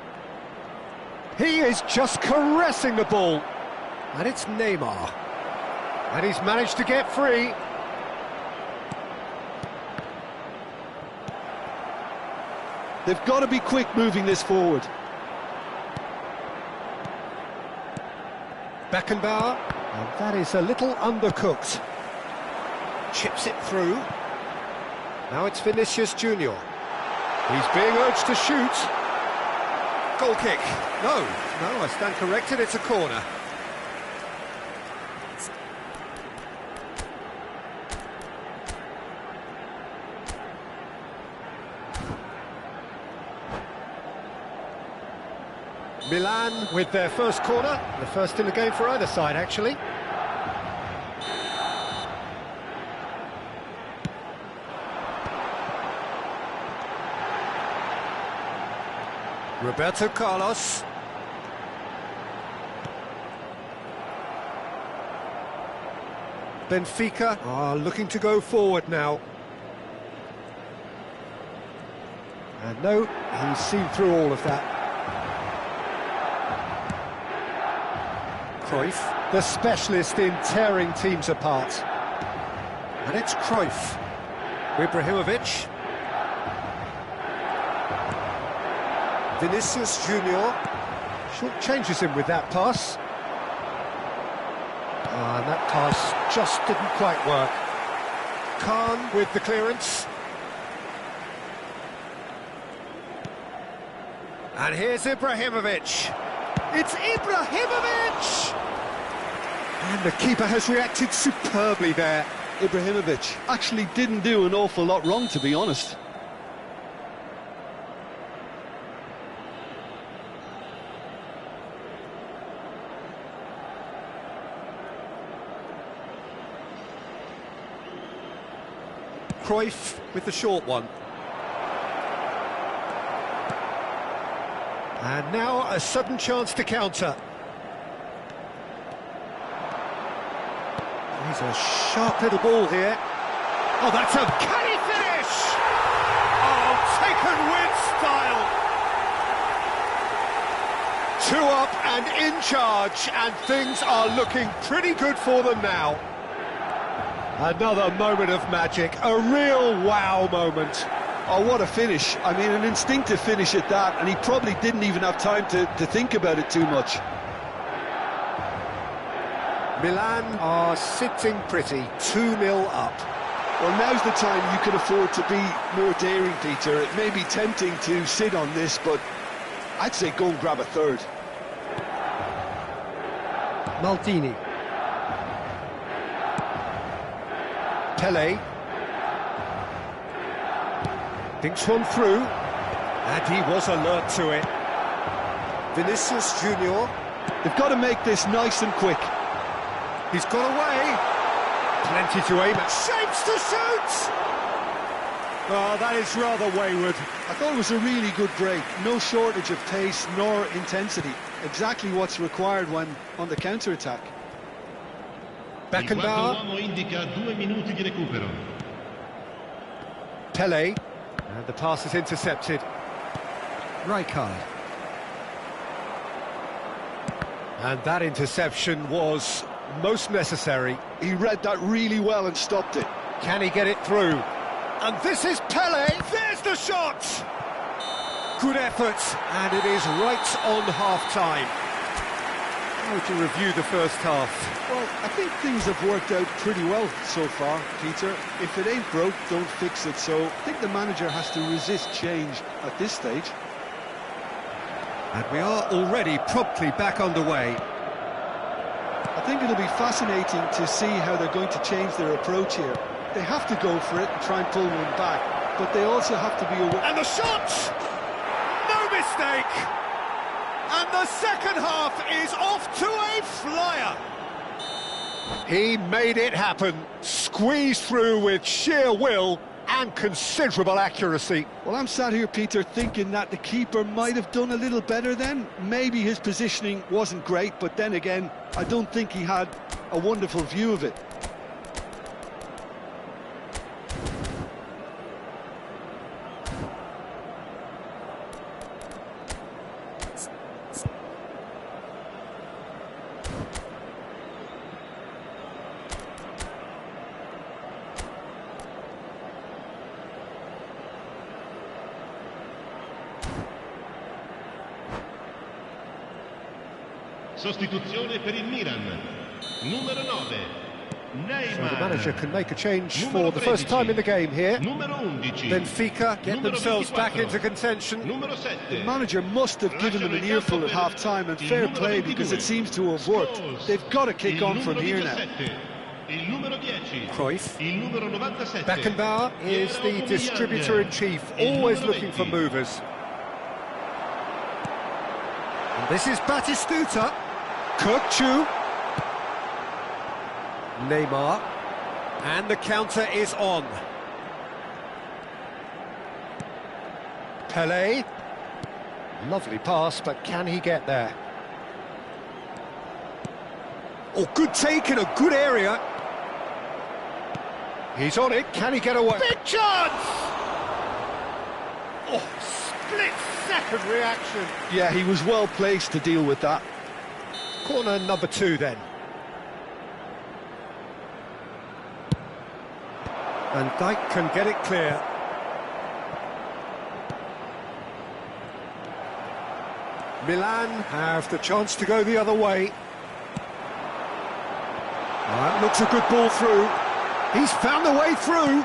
He is just caressing the ball. And it's Neymar. And he's managed to get free. They've got to be quick moving this forward. Beckenbauer. And that is a little undercooked. Chips it through. Now it's Vinicius Junior. He's being urged to shoot. Goal kick. No, I stand corrected, it's a corner. Milan with their first corner, the first in the game for either side, actually. Roberto Carlos. Benfica are looking to go forward now. And no, he's seen through all of that. Cruyff, the specialist in tearing teams apart. And it's Cruyff. Ibrahimovic. Vinicius Junior short changes him with that pass. And that pass just didn't quite work. Khan with the clearance. And here's Ibrahimovic. It's Ibrahimovic! And the keeper has reacted superbly there. Ibrahimovic actually didn't do an awful lot wrong, to be honest. Cruyff with the short one. And now a sudden chance to counter. He's a sharp little ball here. Oh, that's a... Can he finish? Oh, taken with style. 2 up and in charge, and things are looking pretty good for them now. Another moment of magic, a real wow moment. Oh, what a finish. I mean, an instinctive finish at that, and he probably didn't even have time to think about it too much. Milan are sitting pretty, 2-0 up. Well, now's the time you can afford to be more daring, Peter. It may be tempting to sit on this, but I'd say go and grab a third. Maldini. Pele. Thinks one through, and he was alert to it. Vinicius Junior. They've got to make this nice and quick. He's got away. Plenty to aim at. Shapes to shoot! Oh, that is rather wayward. I thought it was a really good break. No shortage of pace nor intensity. Exactly what's required when on the counter-attack. Beckenbauer. Pele. And the pass is intercepted. Rijkaard. And that interception was most necessary. He read that really well and stopped it. Can he get it through? And this is Pele. There's the shot! Good effort, and it is right on half-time. How would you review the first half? Well, I think things have worked out pretty well so far, Peter. If it ain't broke, don't fix it. So I think the manager has to resist change at this stage. And we are already promptly back underway. I think it'll be fascinating to see how they're going to change their approach here. They have to go for it and try and pull one back, but they also have to be aware... And the shot! No mistake! And the second half is off to a flyer! He made it happen, squeezed through with sheer will and considerable accuracy. Well, I'm sat here, Peter, thinking that the keeper might have done a little better then. Maybe his positioning wasn't great, but then again, I don't think he had a wonderful view of it. Sostituzione per il Milan. Numero 9. So the manager can make a change for the first time in the game here. Benfica get themselves back into contention. The manager must have given them an earful at half-time, and fair play, because it seems to have worked. They've got to kick on from here now. Cruyff. Beckenbauer is the distributor-in-chief, always looking for movers. And this is Batistuta. Kirkchu. Neymar. And the counter is on. Pele. Lovely pass, but can he get there? Oh, good take in a good area. He's on it. Can he get away? Big chance! Oh, split-second reaction. Yeah, he was well placed to deal with that. Corner number 2 then. And Dijk can get it clear. Milan have the chance to go the other way. That looks a good ball through. He's found the way through.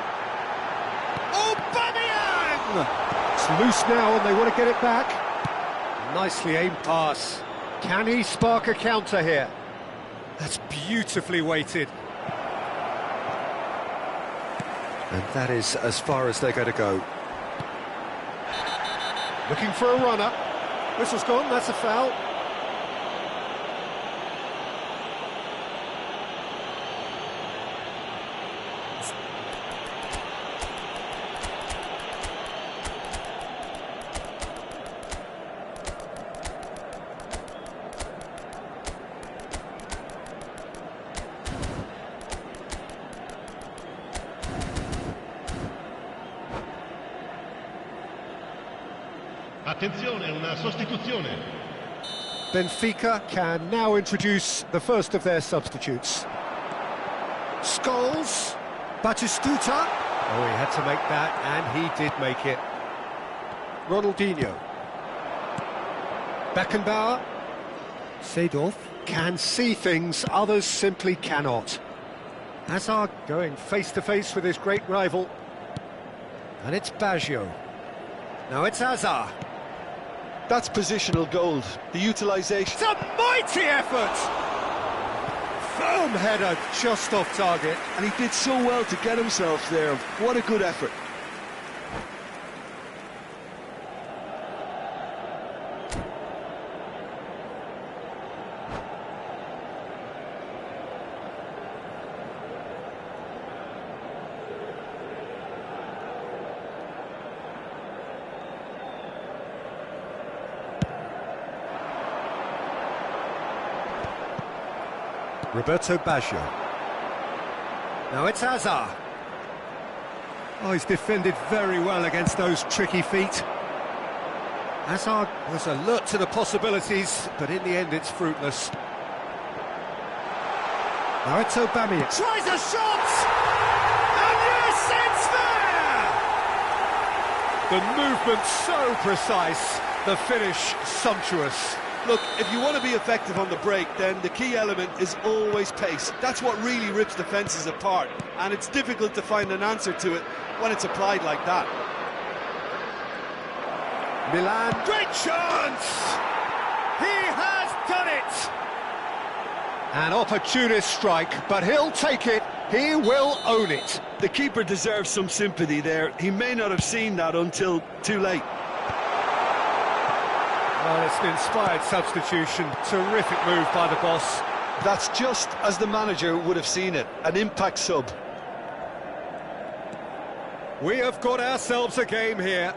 Oh, Aubameyang! It's loose now and they want to get it back. Nicely aimed pass. Can he spark a counter here? That's beautifully weighted. And that is as far as they're going to go. Looking for a runner. Whistle's gone, that's a foul. Attenzione, una sostituzione. Benfica can now introduce the first of their substitutes. Scholes, Batistuta. Oh, he had to make that, and he did make it. Ronaldinho. Beckenbauer. Seedorf can see things others simply cannot. Hazard going face-to-face with his great rival. And it's Baggio. Now it's Hazard. That's positional gold. The utilisation... It's a mighty effort! Firm header just off target. And he did so well to get himself there. What a good effort. Roberto Baggio. Now it's Hazard. Oh, he's defended very well against those tricky feet. Hazard was alert to the possibilities, but in the end it's fruitless. Now it's Aubameyang. Tries a shot! And yes, it's there! The movement so precise, the finish sumptuous. Look, if you want to be effective on the break, then the key element is always pace. That's what really rips defences apart, and it's difficult to find an answer to it when it's applied like that. Milan, great chance! He has done it! An opportunist strike, but he'll take it, he will own it. The keeper deserves some sympathy there. He may not have seen that until too late. Well, it's an inspired substitution. Terrific move by the boss. That's just as the manager would have seen it. An impact sub. We have got ourselves a game here.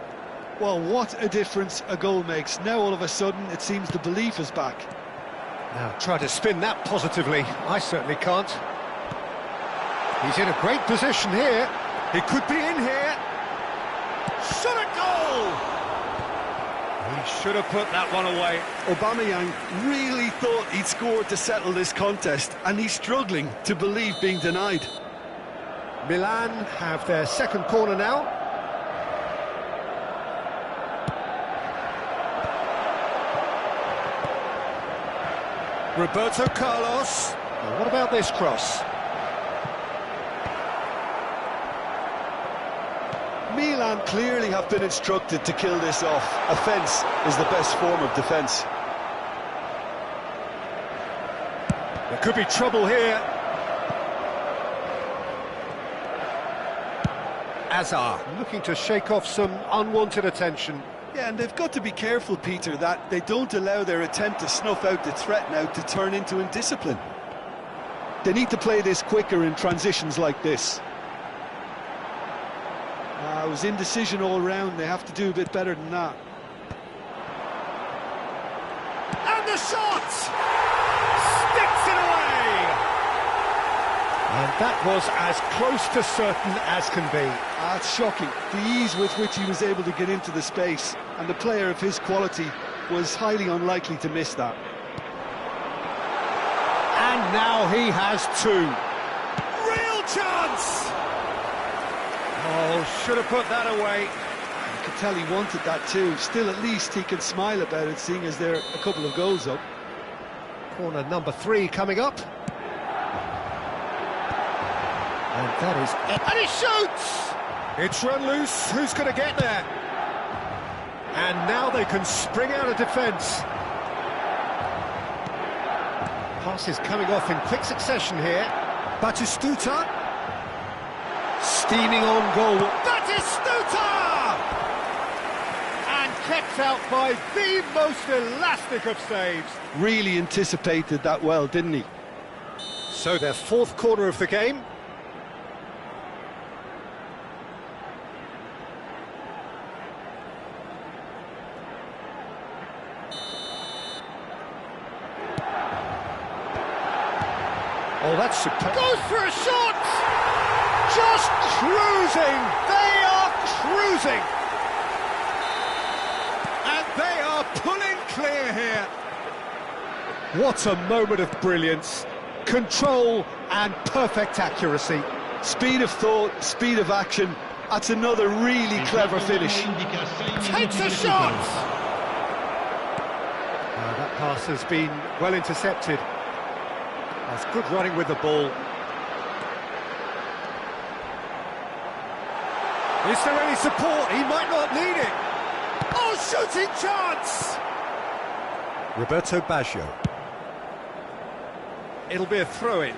Well, what a difference a goal makes. Now, all of a sudden, it seems the belief is back. Now, try to spin that positively. I certainly can't. He's in a great position here. He could be in here. Shot a goal! He should have put that one away. Aubameyang really thought he'd scored to settle this contest, and he's struggling to believe being denied. Milan have their second corner now. Roberto Carlos. Well, what about this cross? Milan clearly have been instructed to kill this off. Offence is the best form of defence. There could be trouble here. Hazard looking to shake off some unwanted attention. Yeah, and they've got to be careful, Peter, that they don't allow their attempt to snuff out the threat now to turn into indiscipline. They need to play this quicker in transitions like this. It was indecision all round. They have to do a bit better than that. And the shot! Sticks it away! And that was as close to certain as can be. That's shocking. The ease with which he was able to get into the space, and the player of his quality was highly unlikely to miss that. And now he has two. Real chance! Oh, should have put that away. You could tell he wanted that too. Still, at least he can smile about it, seeing as they're a couple of goals up. Corner number 3 coming up. And that is... And he shoots! It's run loose. Who's going to get there? And now they can spring out of defence. Passes coming off in quick succession here. Batistuta. Steaming on goal. Batistuta! And kept out by the most elastic of saves. Really anticipated that well, didn't he? So their fourth corner of the game. Oh, that's superb. Goes for a shot! Just cruising! They are cruising! And What a moment of brilliance, control and perfect accuracy. Speed of thought, speed of action. That's another really clever finish. Takes a shot! That pass has been well intercepted. That's good running with the ball. Is there any support? He might not need it. Oh, shooting chance! Roberto Baggio. It'll be a throw-in.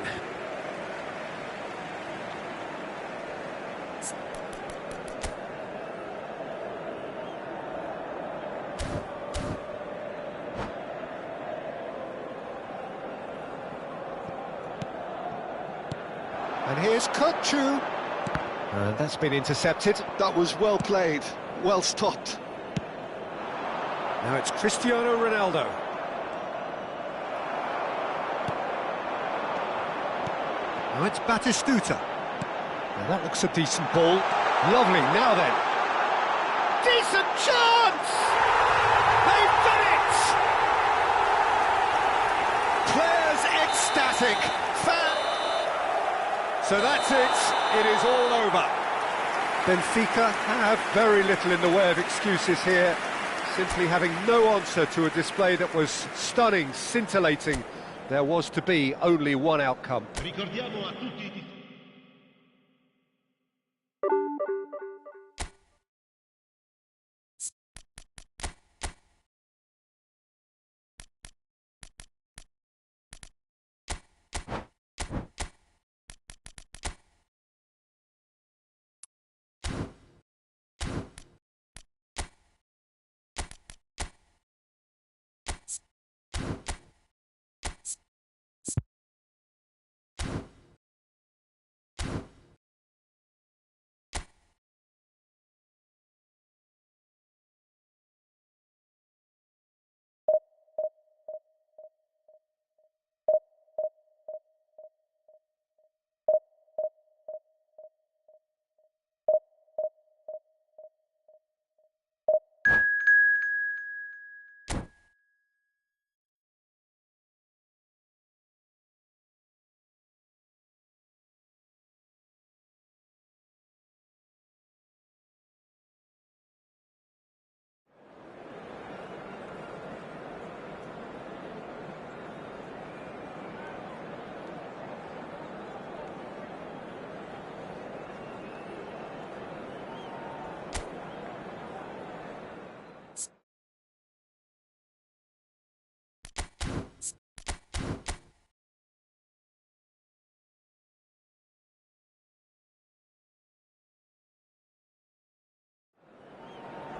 And here's Kochu. And that's been intercepted. That was well played, well stopped. Now it's Cristiano Ronaldo. Now it's Batistuta. Now that looks a decent ball. Lovely, now then. Decent chance! They've done it! Players ecstatic. So that's it. It is all over. Benfica have very little in the way of excuses here, simply having no answer to a display that was stunning, scintillating. There was to be only one outcome. Ricordiamo a tutti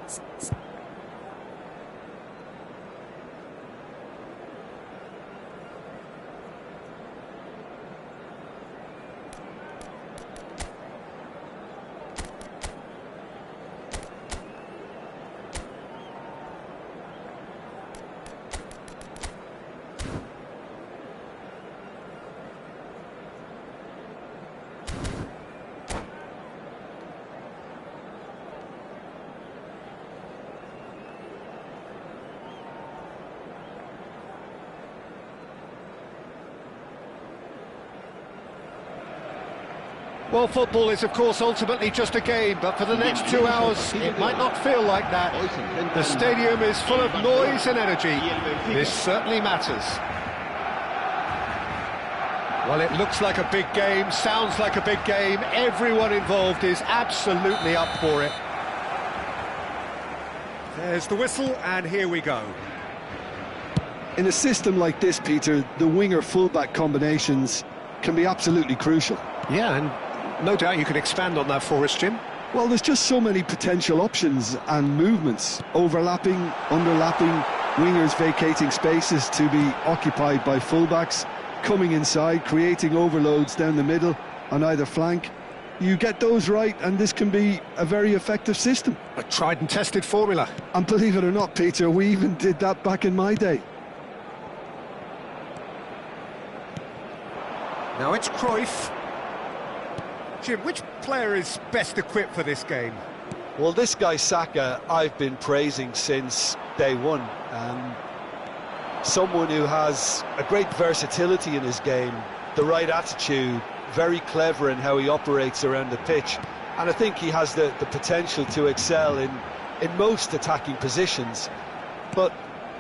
i Well, football is, of course, ultimately just a game, but for the next 2 hours, it might not feel like that. The stadium is full of noise and energy. This certainly matters. Well, it looks like a big game, sounds like a big game. Everyone involved is absolutely up for it. There's the whistle, and here we go. In a system like this, Peter, the winger-fullback combinations can be absolutely crucial. Yeah, and no doubt you can expand on that for us, Jim. Well, there's just so many potential options and movements, overlapping, underlapping, wingers vacating spaces to be occupied by fullbacks, coming inside, creating overloads down the middle on either flank. You get those right and this can be a very effective system. A tried and tested formula. And believe it or not, Peter, we even did that back in my day. Now it's Cruyff. Jim, which player is best equipped for this game? Well, this guy Saka, I've been praising since day one. someone who has a great versatility in his game, the right attitude, very clever in how he operates around the pitch, and I think he has the potential to excel in most attacking positions. But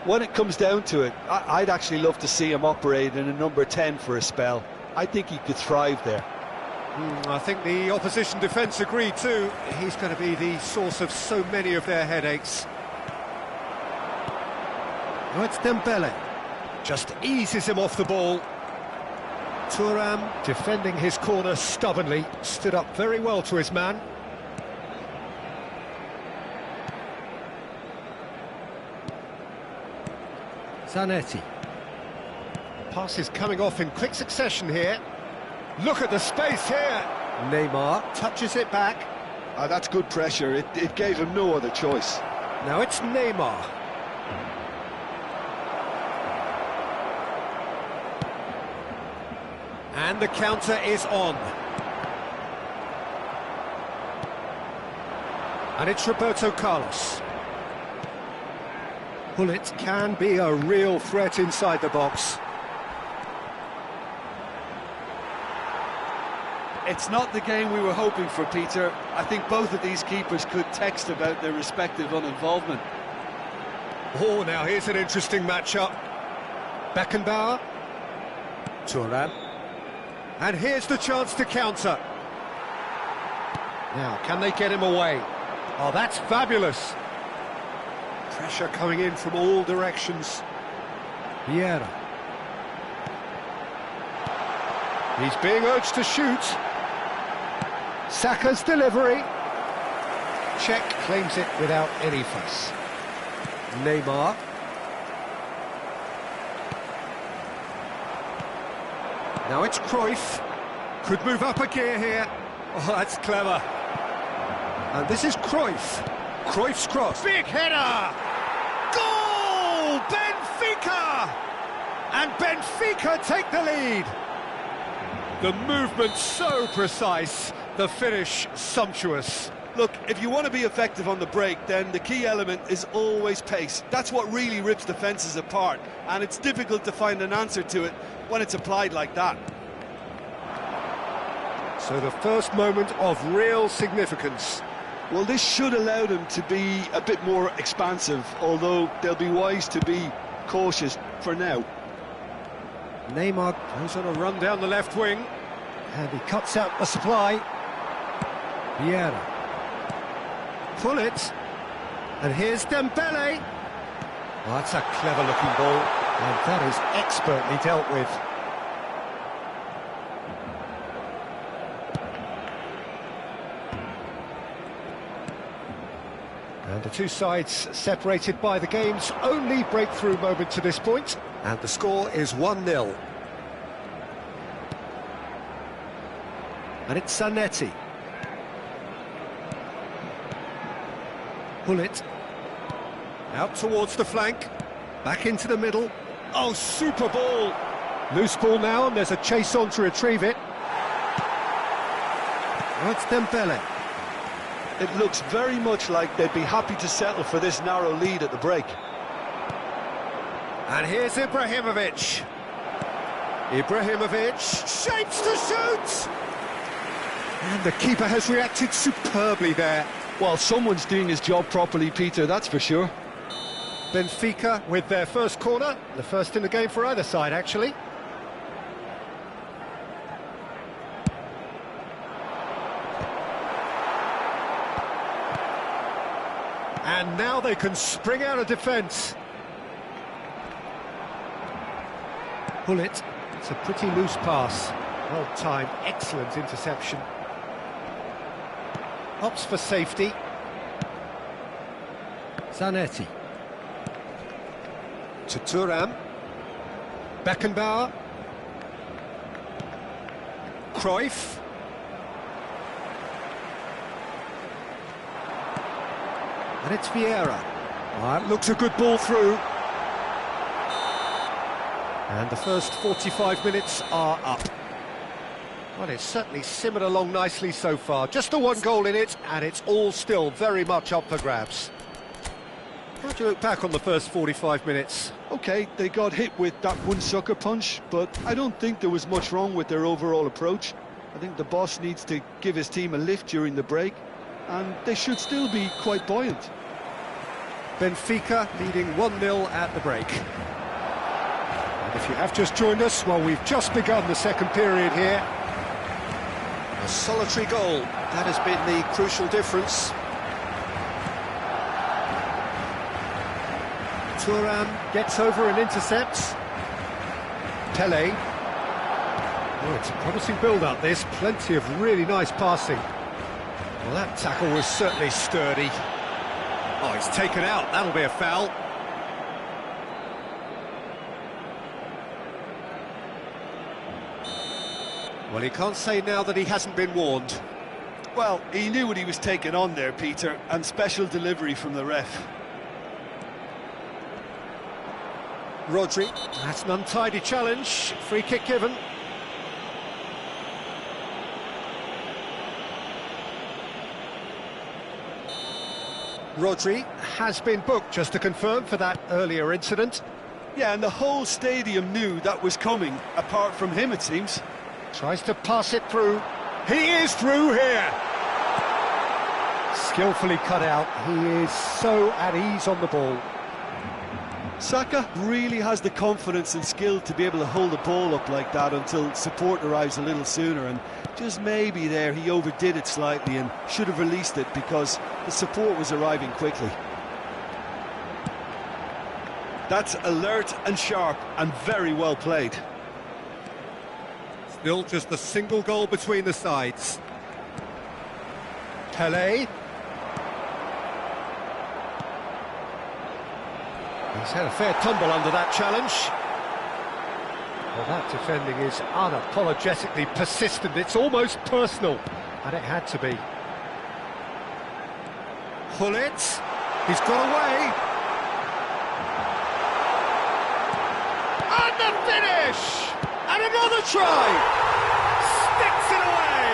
when it comes down to it, I'd actually love to see him operate in a number 10 for a spell. I think he could thrive there. I think the opposition defence agree too. He's going to be the source of so many of their headaches. Oh, it's Dembele. Just eases him off the ball. Thuram, defending his corner stubbornly, stood up very well to his man. Zanetti. Pass is coming off in quick succession here. Look at the space here. Neymar touches it back. That's good pressure. It gave him no other choice. Now it's Neymar. And the counter is on. And it's Roberto Carlos. Bullet can be a real threat inside the box. It's not the game we were hoping for, Peter. I think both of these keepers could text about their respective uninvolvement. Oh, now here's an interesting matchup. Beckenbauer. Thuram. And here's the chance to counter. Now, can they get him away? Oh, that's fabulous. Pressure coming in from all directions. Vieira. He's being urged to shoot. Saka's delivery. Czech claims it without any fuss. Neymar. Now it's Cruyff. Could move up a gear here. Oh, that's clever. And this is Cruyff. Cruyff's cross. Big header! Goal! Benfica! And Benfica take the lead. The movement so precise, the finish sumptuous. Look, if you want to be effective on the break, then the key element is always pace. That's what really rips defences apart, and it's difficult to find an answer to it when it's applied like that. So the first moment of real significance. Well, this should allow them to be a bit more expansive, although they'll be wise to be cautious for now. Neymar goes on a run down the left wing, and he cuts out the supply. Vieira. Pull it, and here's Dembele. Oh, that's a clever-looking ball, and that is expertly dealt with. And the two sides separated by the game's only breakthrough moment to this point, and the score is 1-0. And it's Zanetti. Pull it. Out towards the flank. Back into the middle. Oh, super ball! Loose ball now, and there's a chase on to retrieve it. Oh, it's Dembele. It looks very much like they'd be happy to settle for this narrow lead at the break. And here's Ibrahimovic. Ibrahimovic shapes to shoot! And the keeper has reacted superbly there. Well, someone's doing his job properly, Peter, that's for sure. Benfica with their first corner, the first in the game for either side, actually. And now they can spring out of defence. Pull it. It's a pretty loose pass. Well timed, excellent interception. Opts for safety. Zanetti. To Thuram. Beckenbauer. Cruyff. And it's Vieira. That looks a good ball through. And the first 45 minutes are up. Well, it's certainly simmered along nicely so far. Just the one goal in it, and it's all still very much up for grabs. How do you look back on the first 45 minutes? OK, they got hit with that one sucker punch, but I don't think there was much wrong with their overall approach. I think the boss needs to give his team a lift during the break, and they should still be quite buoyant. Benfica leading 1-0 at the break. And if you have just joined us, well, we've just begun the second period here. A solitary goal, that has been the crucial difference. Thuram gets over and intercepts. Pele. Oh, it's a promising build-up, this. Plenty of really nice passing. Well, that tackle was certainly sturdy. Oh, he's taken out. That'll be a foul. Well, he can't say now that he hasn't been warned. Well, he knew what he was taking on there, Peter, and special delivery from the ref. Rodri, that's an untidy challenge. Free kick given. Rodri has been booked, just to confirm, for that earlier incident. Yeah, and the whole stadium knew that was coming, apart from him, it seems. Tries to pass it through. He is through here! Skillfully cut out. He is so at ease on the ball. Saka really has the confidence and skill to be able to hold the ball up like that until support arrives a little sooner, and just maybe there he overdid it slightly and should have released it because the support was arriving quickly. That's alert and sharp and very well played. Still just a single goal between the sides. Pele. He's had a fair tumble under that challenge. Well, that defending is unapologetically persistent. It's almost personal, and it had to be. Hullet. He's got away. And the finish! And another try! Sticks it away!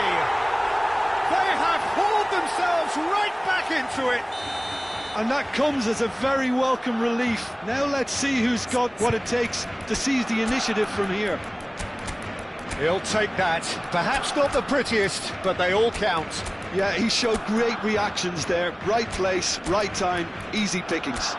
They have hauled themselves right back into it. And that comes as a very welcome relief. Now let's see who's got what it takes to seize the initiative from here. He'll take that. Perhaps not the prettiest, but they all count. Yeah, he showed great reactions there. Right place, right time, easy pickings.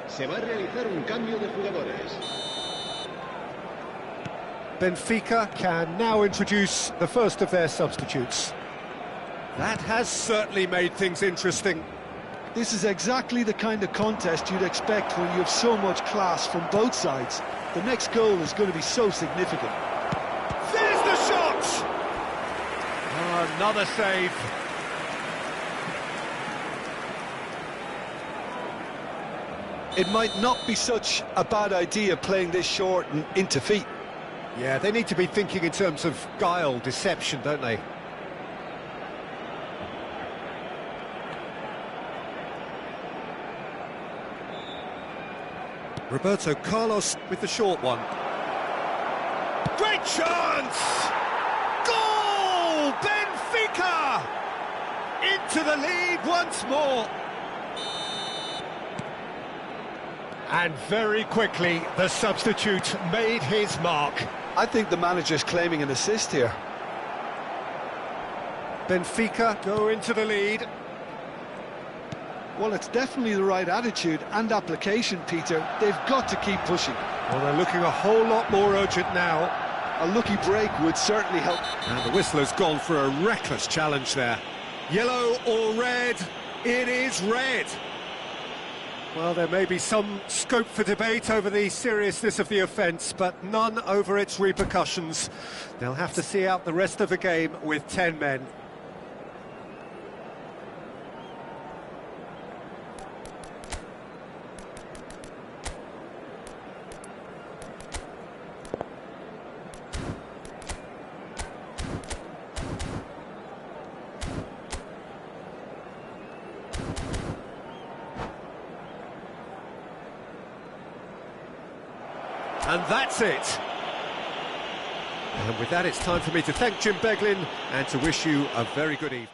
Se va a realizar un cambio de jugadores. Benfica can now introduce the first of their substitutes. That has certainly made things interesting. This is exactly the kind of contest you'd expect when you have so much class from both sides. The next goal is going to be so significant. There's the shot! Oh, another save. It might not be such a bad idea playing this short and into feet. Yeah, they need to be thinking in terms of guile, deception, don't they? Roberto Carlos with the short one. Great chance! Goal! Benfica! Into the lead once more. And very quickly, the substitute made his mark. I think the manager's claiming an assist here. Benfica go into the lead. Well, it's definitely the right attitude and application, Peter. They've got to keep pushing. Well, they're looking a whole lot more urgent now. A lucky break would certainly help. And the whistler's gone for a reckless challenge there. Yellow or red? It is red. Well, there may be some scope for debate over the seriousness of the offence, but none over its repercussions. They'll have to see out the rest of the game with 10 men. And that's it. And with that, it's time for me to thank Jim Beglin and to wish you a very good evening.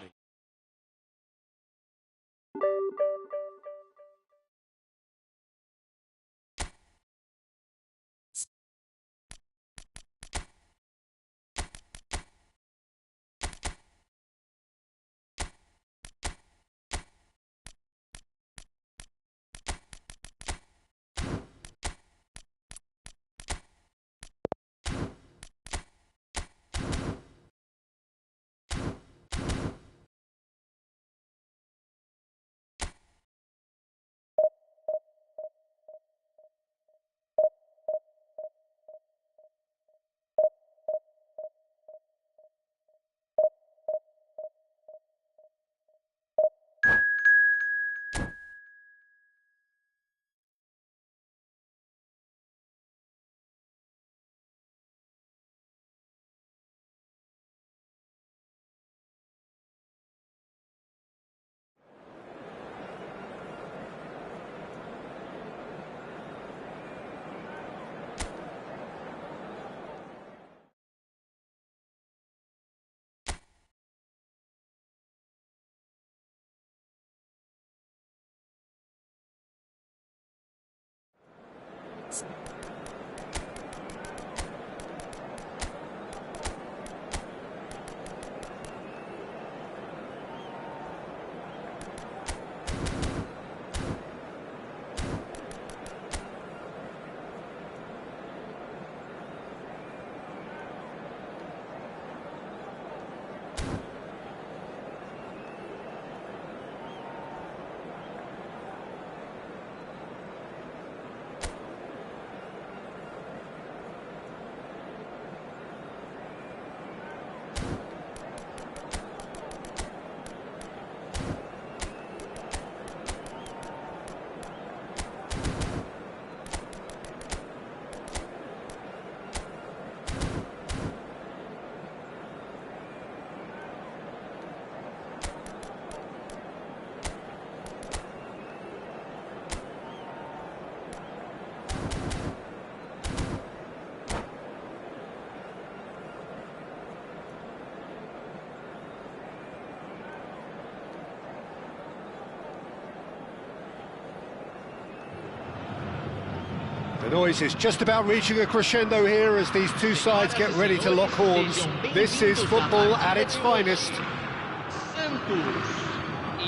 The noise is just about reaching a crescendo here as these two sides get ready to lock horns. This is football at its finest.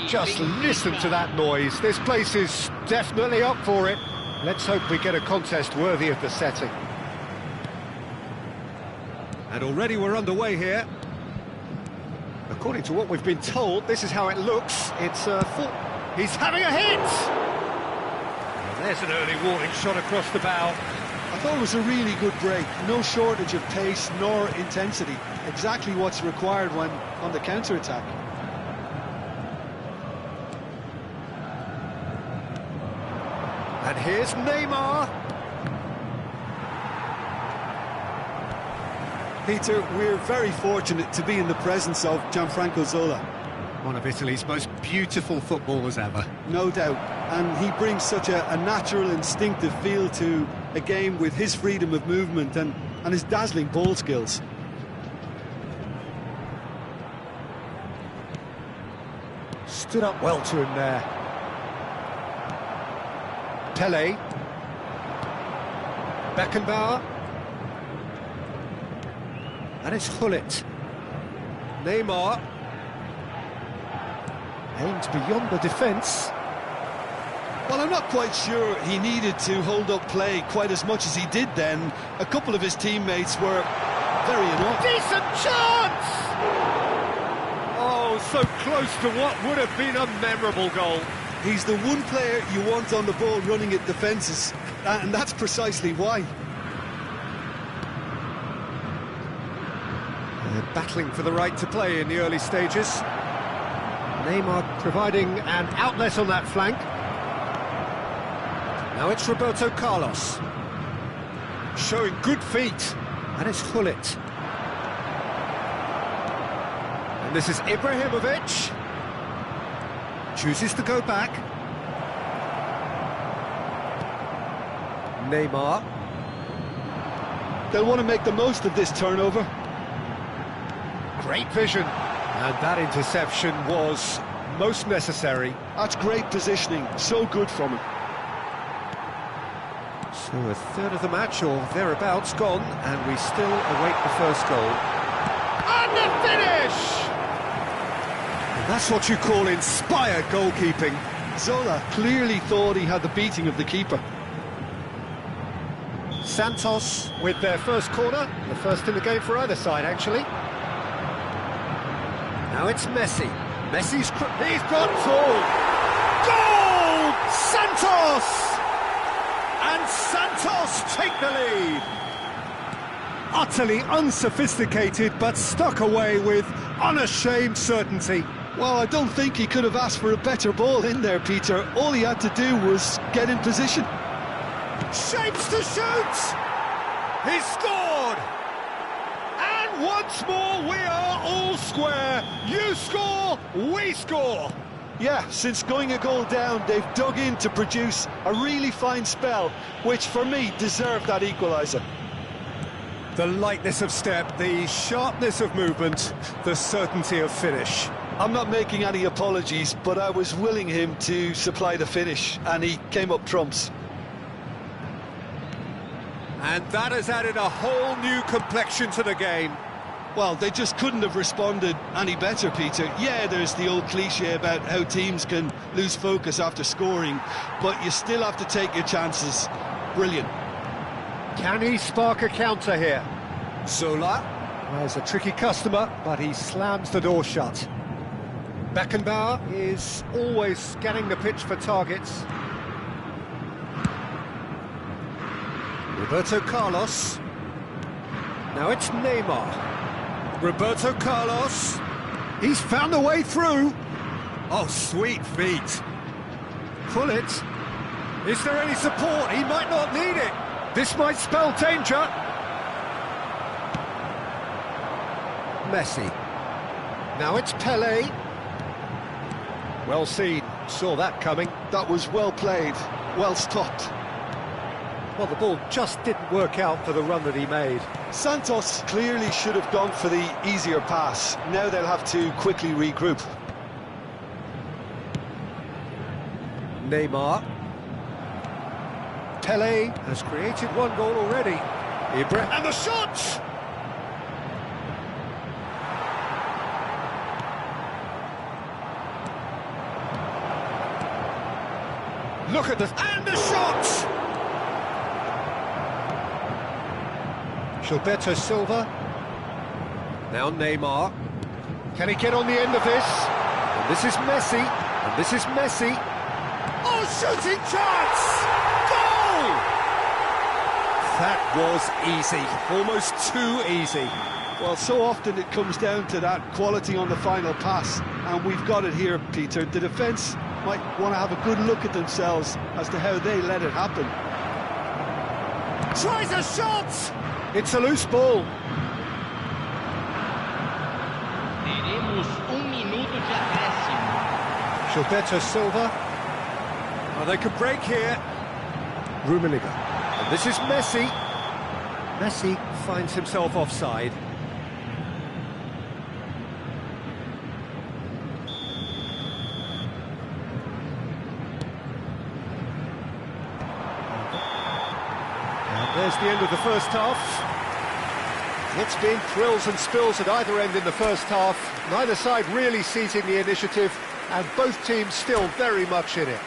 Just listen to that noise. This place is definitely up for it. Let's hope we get a contest worthy of the setting. And already we're underway here. According to what we've been told, this is how it looks. It's full. He's having a hit! There's an early warning shot across the bow. I thought it was a really good break. No shortage of pace nor intensity. Exactly what's required when on the counter-attack. And here's Neymar. Peter, we're very fortunate to be in the presence of Gianfranco Zola. One of Italy's most beautiful footballers ever. No doubt. And he brings such a natural, instinctive feel to a game with his freedom of movement and his dazzling ball skills. Stood up well to him there. Pele. Beckenbauer. And it's Hullet. Neymar. Aimed beyond the defence. Well, I'm not quite sure he needed to hold up play quite as much as he did then. A couple of his teammates were very annoyed. Decent chance! Oh, so close to what would have been a memorable goal. He's the one player you want on the ball running at defences, and that's precisely why. They're battling for the right to play in the early stages. Neymar providing an outlet on that flank. Now it's Roberto Carlos. Showing good feet. And it's Hullet. And this is Ibrahimovic. Chooses to go back. Neymar. They'll want to make the most of this turnover. Great vision. And that interception was most necessary. That's great positioning, so good from him. So a third of the match or thereabouts gone, and we still await the first goal. And the finish! And that's what you call inspired goalkeeping. Zola clearly thought he had the beating of the keeper. Santos with their first corner, the first in the game for either side, actually. Now it's Messi. He's got full. Goal! Santos! And Santos take the lead. Utterly unsophisticated, but stuck away with unashamed certainty. Well, I don't think he could have asked for a better ball in there, Peter. All he had to do was get in position. Shapes to shoot! He scored! And once more we are all square. You score, we score. Yeah, since going a goal down, they've dug in to produce a really fine spell, which for me deserved that equaliser. The lightness of step, the sharpness of movement, the certainty of finish. I'm not making any apologies, but I was willing him to supply the finish, and he came up trumps. And that has added a whole new complexion to the game. Well, they just couldn't have responded any better, Peter. Yeah, there's the old cliche about how teams can lose focus after scoring, but you still have to take your chances. Brilliant. Can he spark a counter here? Zola has a tricky customer, but he slams the door shut. Beckenbauer is always scanning the pitch for targets. Roberto Carlos. Now it's Neymar. Roberto Carlos. He's found a way through. Oh, sweet feet. Pull it. Is there any support? He might not need it. This might spell danger. Messi. Now it's Pelé. Well seen. Saw that coming. That was well played, well stopped. Well, the ball just didn't work out for the run that he made. Santos clearly should have gone for the easier pass. Now they'll have to quickly regroup. Neymar. Pelé has created one goal already. And the shot! Look at this, and the shot! Gilberto Silva. Now Neymar. Can he get on the end of this? And this is Messi. And this is Messi. Oh, shooting chance! Goal! That was easy. Almost too easy. Well, so often it comes down to that quality on the final pass. And we've got it here, Peter. The defence might want to have a good look at themselves as to how they let it happen. Tries a shot! It's a loose ball. Teremos minuto de acréscimo. Gilberto Silva. Oh, they could break here. Rummenigge. And this is Messi. Messi finds himself offside. There's the end of the first half. It's been thrills and spills at either end in the first half. Neither side really seizing the initiative, and both teams still very much in it.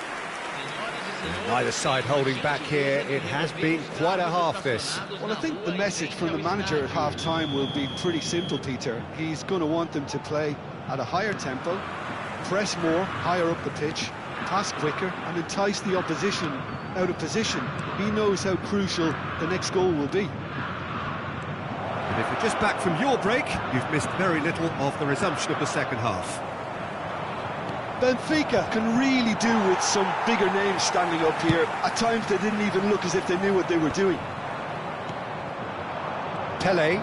Neither side holding back here. It has been quite a half, this. Well, I think the message from the manager at half-time will be pretty simple, Peter. He's going to want them to play at a higher tempo, press more, higher up the pitch, pass quicker, and entice the opposition out of position. He knows how crucial the next goal will be. And if you're just back from your break, you've missed very little of the resumption of the second half. Benfica can really do with some bigger names standing up here. At times they didn't even look as if they knew what they were doing. Pelé.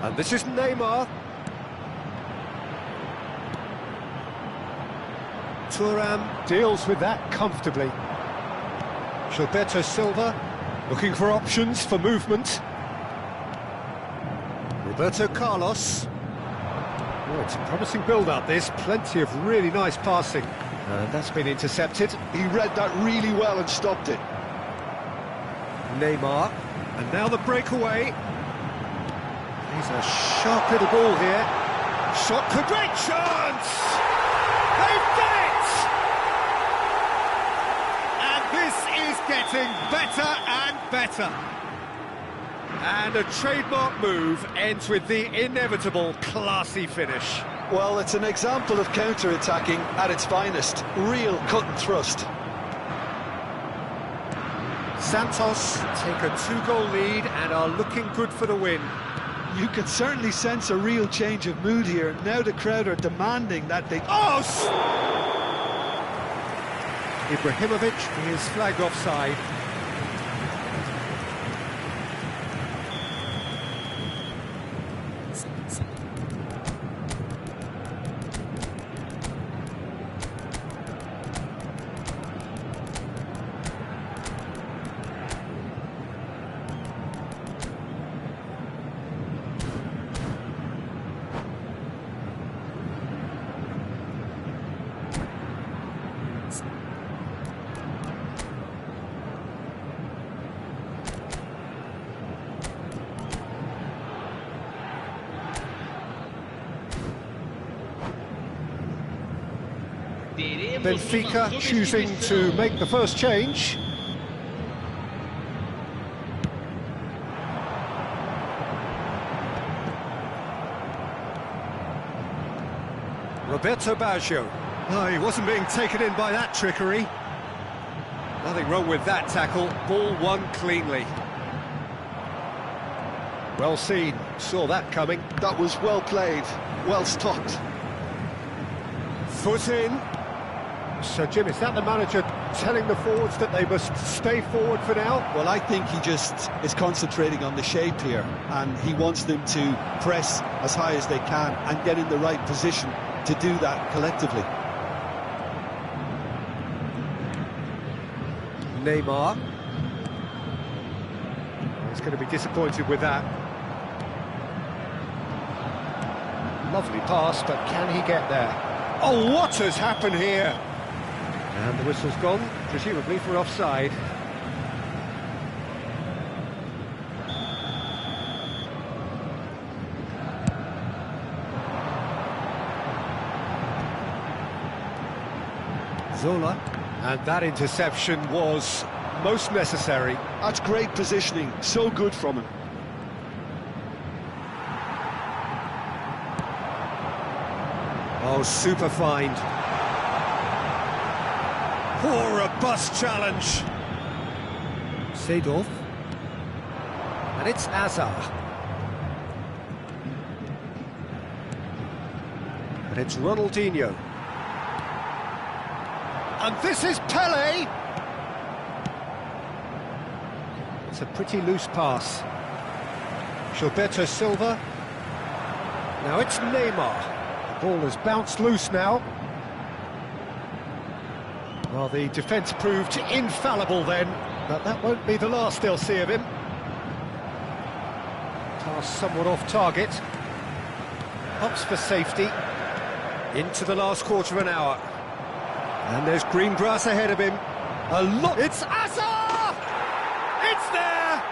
And this is Neymar. Thuram deals with that comfortably. Gilberto Silva. Looking for options for movement. Roberto Carlos. Oh, it's a promising build-up, this. Plenty of really nice passing. And that's been intercepted. He read that really well and stopped it. Neymar. And now the breakaway. He's a sharp little ball here. Shot, great chance! They've done it! And this is getting better and better. And a trademark move ends with the inevitable classy finish. Well, it's an example of counter-attacking at its finest. Real cut and thrust. Santos take a 2-goal lead and are looking good for the win. You can certainly sense a real change of mood here. Now the crowd are demanding that they... Oh! Ibrahimovic is flagged offside. Benfica choosing to make the first change. Roberto Baggio. Oh, he wasn't being taken in by that trickery. Nothing wrong with that tackle. Ball won cleanly. Well seen. Saw that coming. That was well played, well stopped. Foot in. So, Jim, is that the manager telling the forwards that they must stay forward for now? Well, I think he just is concentrating on the shape here, and he wants them to press as high as they can and get in the right position to do that collectively. Neymar. He's going to be disappointed with that. Lovely pass, but can he get there? Oh, what has happened here? And the whistle's gone, presumably for offside. Zola. And that interception was most necessary. That's great positioning, so good from him. Oh, super find. Poor robust challenge. Seedorf. And it's Azar. And it's Ronaldinho. And this is Pele. It's a pretty loose pass. Gilberto Silva. Now it's Neymar. The ball has bounced loose now. Well, the defence proved infallible then, but that won't be the last they'll see of him. Pass somewhat off target. Ups for safety. Into the last quarter of an hour. And there's green grass ahead of him. A lot. It's Azar! It's there!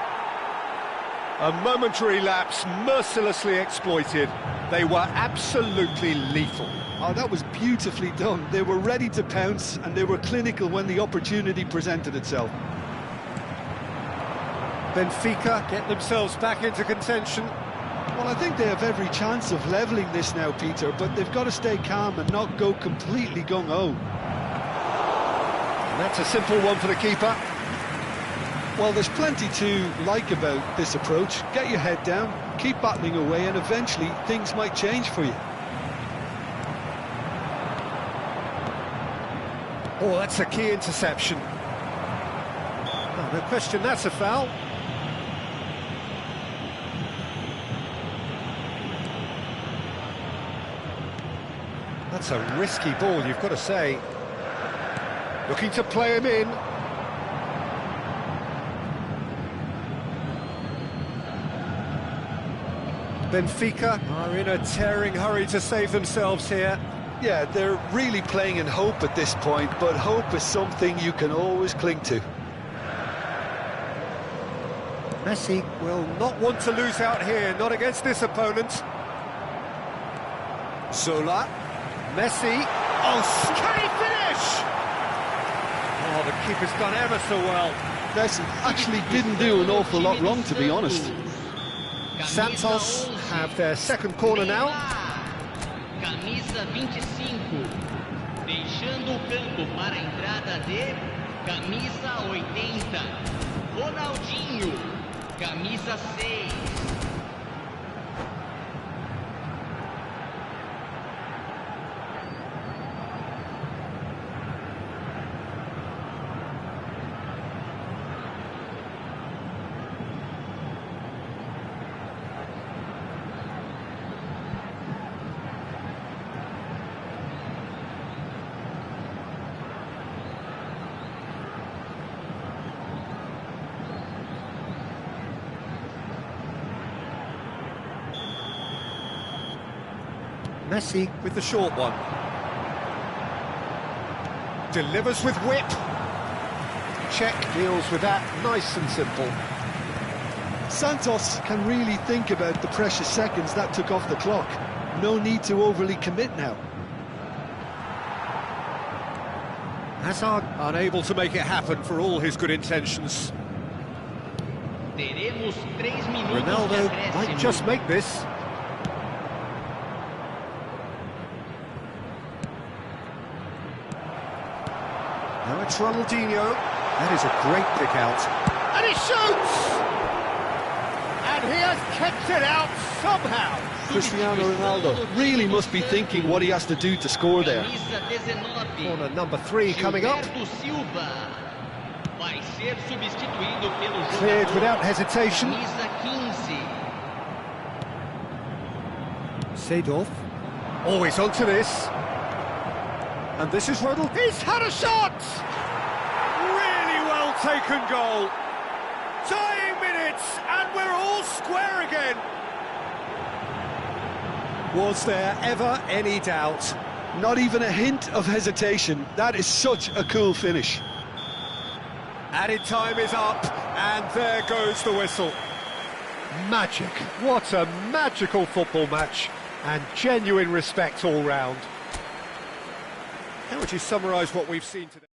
A momentary lapse, mercilessly exploited. They were absolutely lethal. Oh, that was beautifully done. They were ready to pounce, and they were clinical when the opportunity presented itself. Benfica get themselves back into contention. Well, I think they have every chance of levelling this now, Peter, but they've got to stay calm and not go completely gung-ho. And that's a simple one for the keeper. Well, there's plenty to like about this approach. Get your head down, keep battling away, and eventually things might change for you. Oh, that's a key interception. Oh, no question, that's a foul. That's a risky ball, you've got to say. Looking to play him in. Benfica are in a tearing hurry to save themselves here. Yeah, they're really playing in hope at this point, but hope is something you can always cling to. Messi will not want to lose out here, not against this opponent. Zola, Messi, oh, can he finish? Oh, the keeper's done ever so well. Messi actually didn't do an awful lot wrong, to be honest. Santos have their second corner now. Camisa 25, deixando o campo para a entrada de camisa 80, Ronaldinho, camisa 6. Messi with the short one. Delivers with whip. Check deals with that, nice and simple. Santos can really think about the precious seconds that took off the clock. No need to overly commit now. Hazard unable to make it happen for all his good intentions. Teremos 3 minutos Ronaldo de acréscimo. might just make this. Now it's Ronaldinho. That is a great pick out. And he shoots! And he has kept it out somehow. Cristiano Ronaldo really must be thinking what he has to do to score there. Camisa 19. Corner number 3 coming up. Gilberto Silva vai ser substituído pelo Cleared jogador without hesitation. camisa 15. Seedorf. Always onto this. And this is Ronald. He's had a shot! Really well taken goal. Dying minutes, and we're all square again. Was there ever any doubt? Not even a hint of hesitation. That is such a cool finish. Added time is up, and there goes the whistle. Magic. What a magical football match, and genuine respect all round. How would you summarise what we've seen today?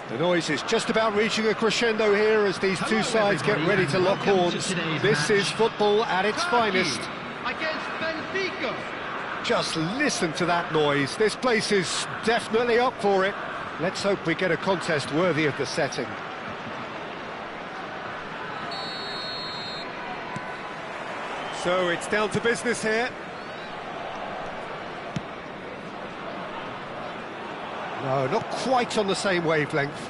The noise is just about reaching a crescendo here as these two sides get ready to lock horns. This is football at its finest. Against Benfica. Just listen to that noise. This place is definitely up for it. Let's hope we get a contest worthy of the setting. So it's down to business here. No, not quite on the same wavelength.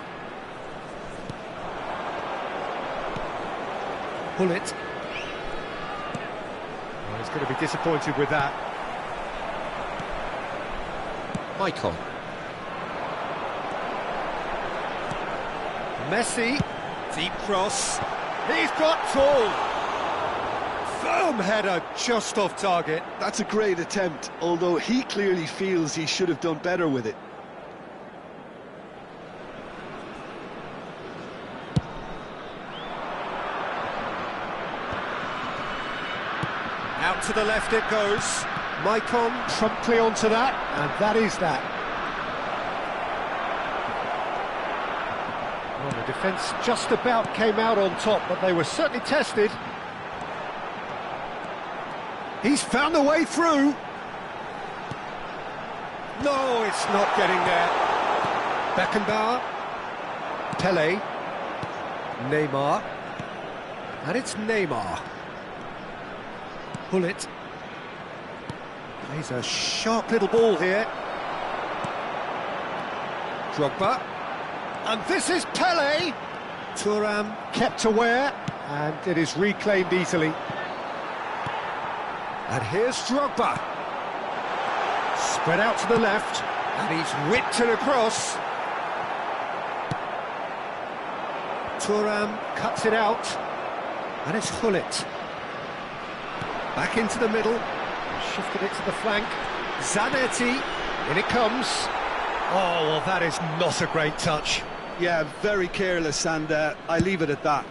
Pull it. Oh, he's going to be disappointed with that. Michael. Messi. Deep cross. He's got full. Firm header just off target. That's a great attempt, although he clearly feels he should have done better with it. Out to the left it goes. Maicon promptly onto that, and that is that. Well, the defence just about came out on top, but they were certainly tested. He's found a way through. No, it's not getting there. Beckenbauer. Pele. Neymar. And it's Neymar. Pull it. Plays a sharp little ball here. Drogba. And this is Pele. Thuram kept aware, and it is reclaimed easily. And here's Drogba. Spread out to the left, and he's whipped it across. Thuram cuts it out, and it's Hullet. Back into the middle, shifted it to the flank. Zanetti, in it comes. Oh, well, that is not a great touch. Yeah, very careless, and I leave it at that.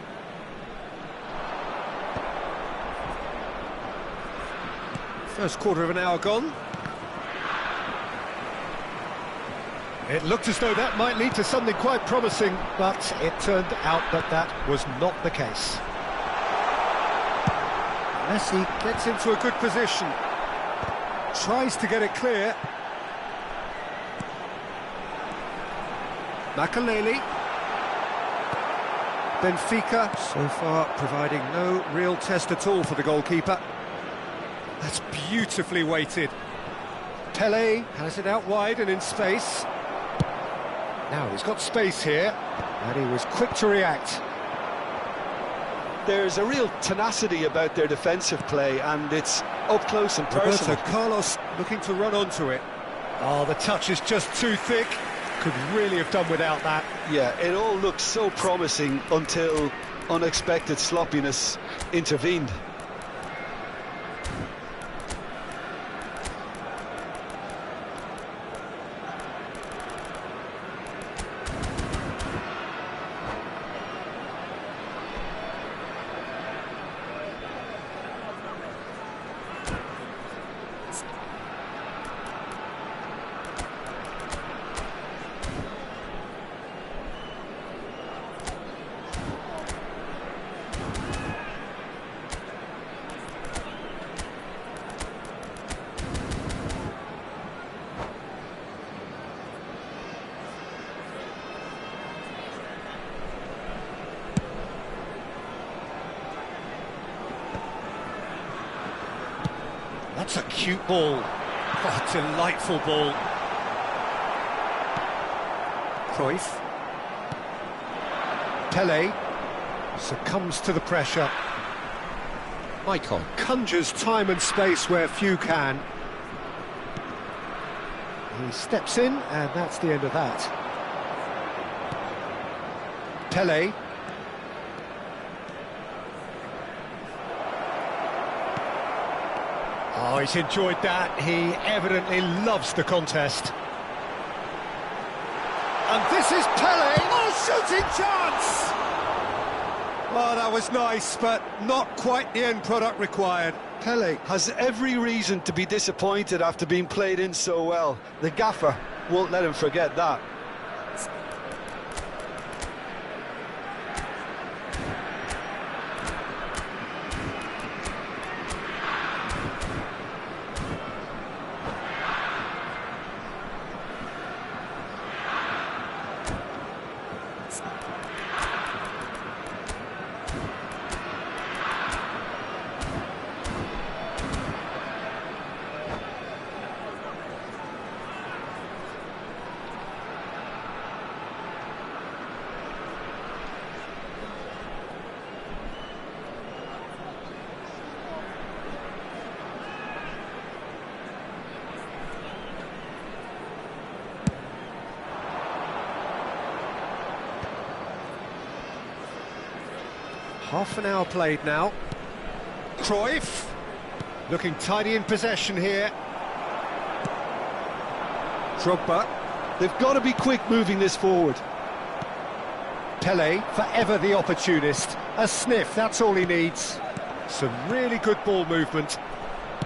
First quarter of an hour gone. It looked as though that might lead to something quite promising, but it turned out that that was not the case. Messi gets into a good position. Tries to get it clear. Makaleli. Benfica, so far providing no real test at all for the goalkeeper. That's beautifully weighted. Pele has it out wide and in space. Now he's got space here, and he was quick to react. There's a real tenacity about their defensive play, and it's up close and personal. Roberto Carlos looking to run onto it. Oh, the touch is just too thick. Could really have done without that. Yeah, it all looked so promising until unexpected sloppiness intervened. That's a cute ball. Oh, delightful ball. Cruyff. Pele succumbs to the pressure. Michael conjures time and space where few can. He steps in, and that's the end of that. Pele. Oh, he's enjoyed that. He evidently loves the contest. And this is Pele. Oh, shooting chance! Oh, that was nice, but not quite the end product required. Pele has every reason to be disappointed after being played in so well. The gaffer won't let him forget that. Half an hour played now. Cruyff, looking tidy in possession here. Drogba. They've got to be quick moving this forward. Pele, forever the opportunist. A sniff, that's all he needs. Some really good ball movement.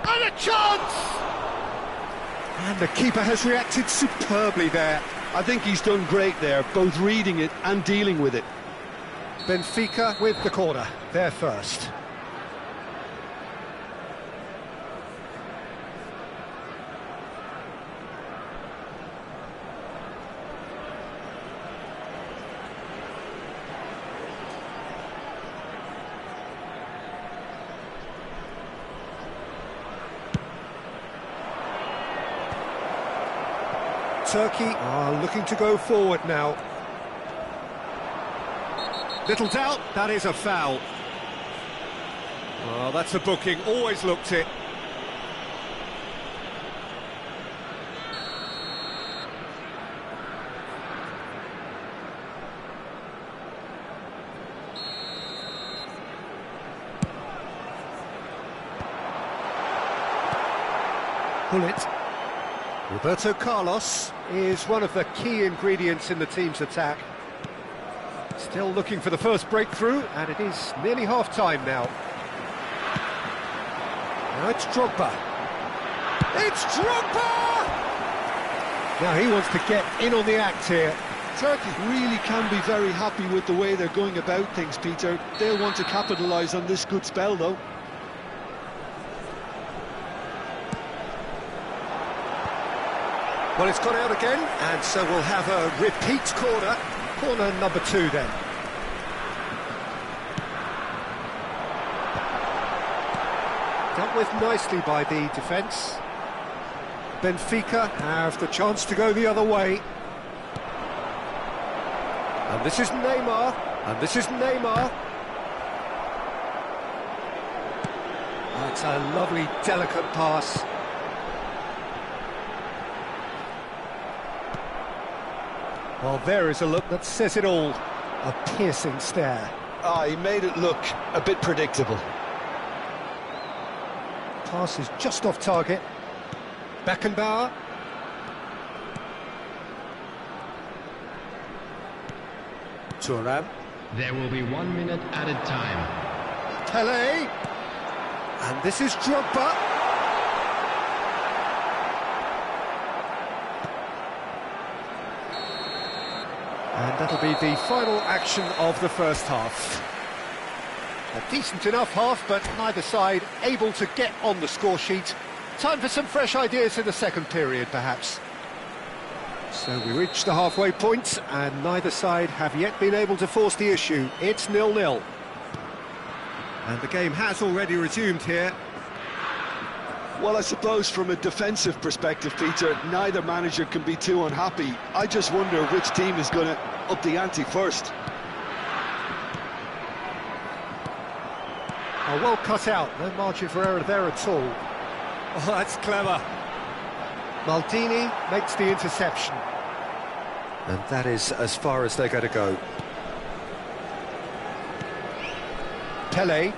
And a chance! And the keeper has reacted superbly there. I think he's done great there, both reading it and dealing with it. Benfica with the corner, they're first. Turkey are looking to go forward now. Little doubt, that is a foul. Well, that's a booking, always looked it. Bullet. Roberto Carlos is one of the key ingredients in the team's attack. Still looking for the first breakthrough, and it is nearly half-time now. Now it's Drogba. It's Drogba! Now he wants to get in on the act here. Turkey really can be very happy with the way they're going about things, Peter. They'll want to capitalise on this good spell, though. Well, it's gone out again, and so we'll have a repeat corner. Corner number 2 then. Dealt with nicely by the defence. Benfica have the chance to go the other way. And this is Neymar, and this is Neymar. Oh, it's a lovely, delicate pass. Well, there is a look that says it all. A piercing stare. Ah, he made it look a bit predictable. Pass is just off target. Beckenbauer. Thuram. There will be 1 minute added time. Pele. And this is Drogba. And that'll be the final action of the first half. A decent enough half, but neither side able to get on the score sheet. Time for some fresh ideas in the second period, perhaps. So we reach the halfway point, and neither side have yet been able to force the issue. It's 0-0. And the game has already resumed here. Well, I suppose from a defensive perspective, Peter, neither manager can be too unhappy. I just wonder which team is going to up the ante first. Oh, well cut out, no margin for error there at all. Oh, that's clever. Maldini makes the interception. And that is as far as they're going to go. Pele.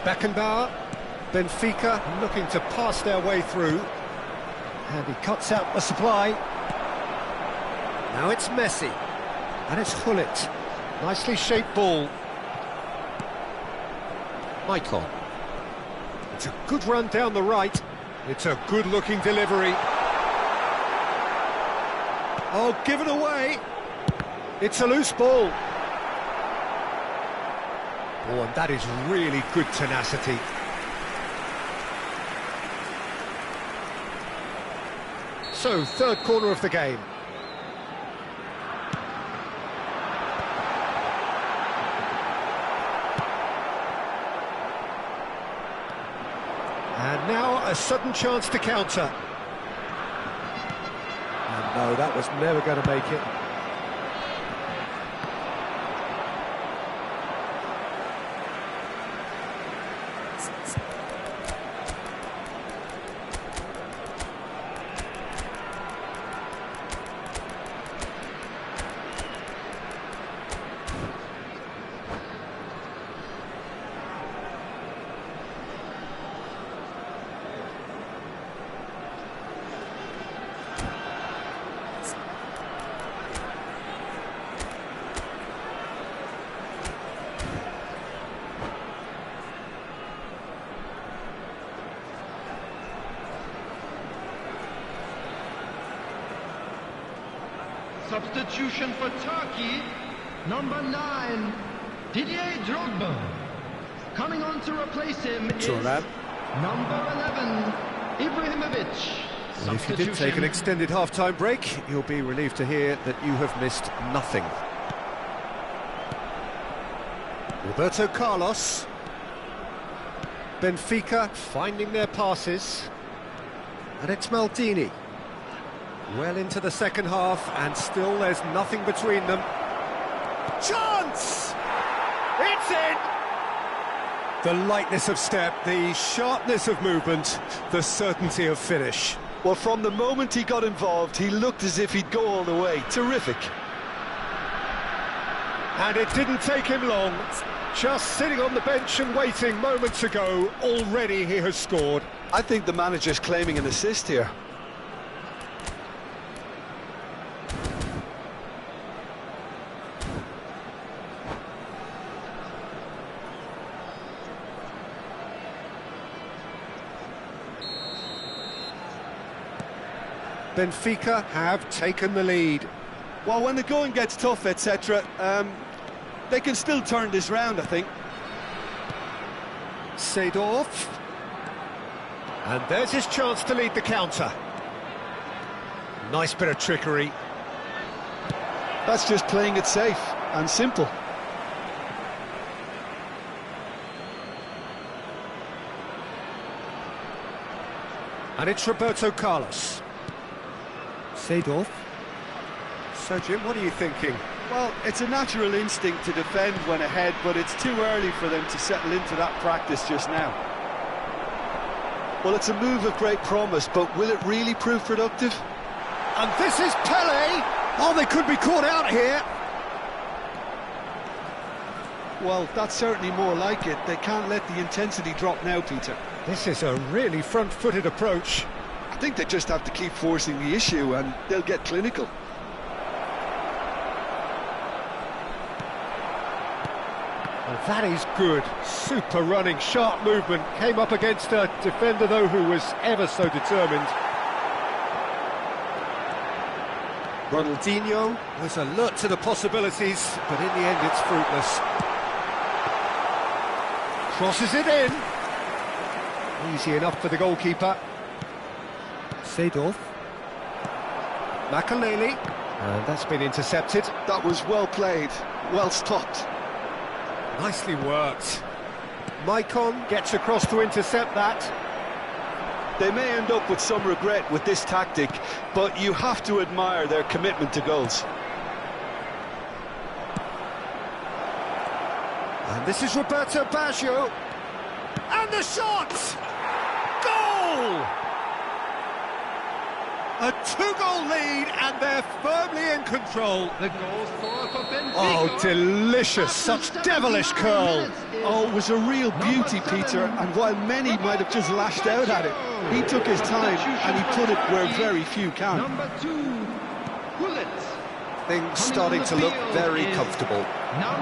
Beckenbauer. Benfica looking to pass their way through. And he cuts out the supply. Now it's Messi. And it's Hullet. Nicely shaped ball. Michael. It's a good run down the right. It's a good-looking delivery. Oh, given away. It's a loose ball. Oh, and that is really good tenacity. So, third corner of the game. a sudden chance to counter. And no, that was never going to make it. Substitution for Turkey, number 9, Didier Drogba. Coming on to replace him is Turan. number 11, Ibrahimovic. And if you did take an extended half-time break, you'll be relieved to hear that you have missed nothing. Roberto Carlos. Benfica finding their passes. And it's Maldini. Well into the second half, and still there's nothing between them. Chance! It's in! The lightness of step, the sharpness of movement, the certainty of finish. Well, from the moment he got involved, he looked as if he'd go all the way. Terrific. And it didn't take him long. Just sitting on the bench and waiting moments ago, already he has scored. I think the manager's claiming an assist here. Benfica have taken the lead. Well, when the going gets tough, etc., they can still turn this round, I think. Seedorf. And there's his chance to lead the counter. Nice bit of trickery. That's just playing it safe and simple. And it's Roberto Carlos. Seedorf. So, Jim, what are you thinking? Well, it's a natural instinct to defend when ahead, but it's too early for them to settle into that practice just now. Well, it's a move of great promise, but will it really prove productive? And this is Pele! Oh, they could be caught out here! Well, that's certainly more like it. They can't let the intensity drop now, Peter. This is a really front-footed approach. I think they just have to keep forcing the issue and they'll get clinical. Well, that is good. Super running, sharp movement. Came up against a defender, though, who was ever so determined. Ronaldinho was alert to the possibilities, but in the end it's fruitless. Crosses it in. Easy enough for the goalkeeper. Seedorf. Makaleli. And that's been intercepted. That was well played, well stopped. Nicely worked. Maicon gets across to intercept that. They may end up with some regret with this tactic, but you have to admire their commitment to goals. And this is Roberto Baggio. And the shot! Goal! A two-goal lead, and they're firmly in control. The goal scorer for Benfica. Oh, delicious, such devilish curl. Oh, it was a real beauty, Peter, and while many might have just lashed out at it, he took his time and he put it where very few can. Number 2, Gullit. Things starting to look very comfortable.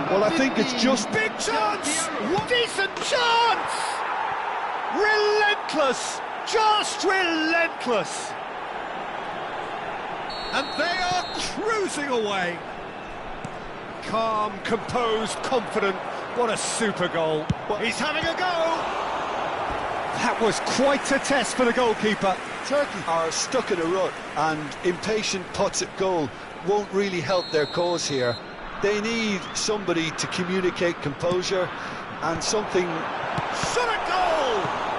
Well, I think it's just... Big chance! Decent chance! Relentless! Just relentless! And they are cruising away. Calm, composed, confident. What a super goal. He's having a go. That was quite a test for the goalkeeper. Turkey are stuck in a rut, and impatient putts at goal won't really help their cause here. They need somebody to communicate composure and something... Shot a goal!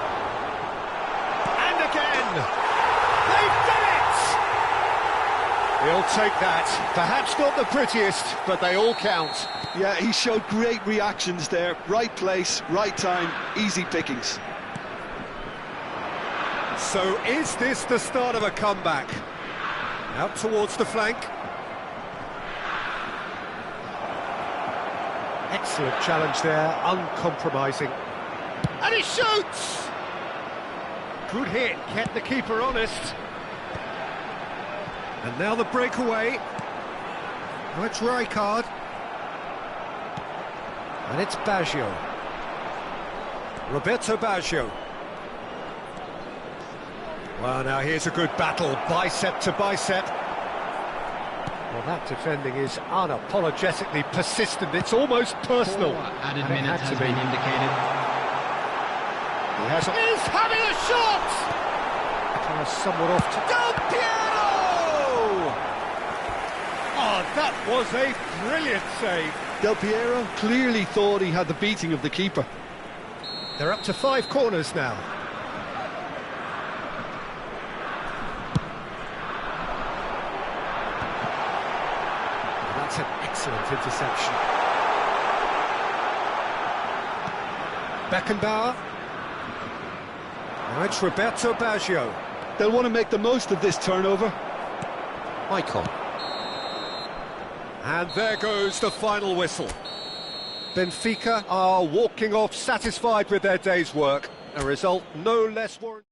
He'll take that. Perhaps not the prettiest, but they all count. Yeah, he showed great reactions there. Right place, right time, easy pickings. So is this the start of a comeback? Out towards the flank. Excellent challenge there, uncompromising. And he shoots! Good hit, kept the keeper honest. And now the breakaway. Now it's Rijkaard. And it's Baggio. Roberto Baggio. Well, now here's a good battle, bicep to bicep. Well, that defending is unapologetically persistent. It's almost personal. Added minute has been indicated. He's having a shot! Kind of somewhat off to Del Piero! Oh, that was a brilliant save. Del Piero clearly thought he had the beating of the keeper. They're up to 5 corners now. That's an excellent interception. Beckenbauer. Now it's Roberto Baggio. They'll want to make the most of this turnover. Michael. And there goes the final whistle. Benfica are walking off satisfied with their day's work. A result no less warranted.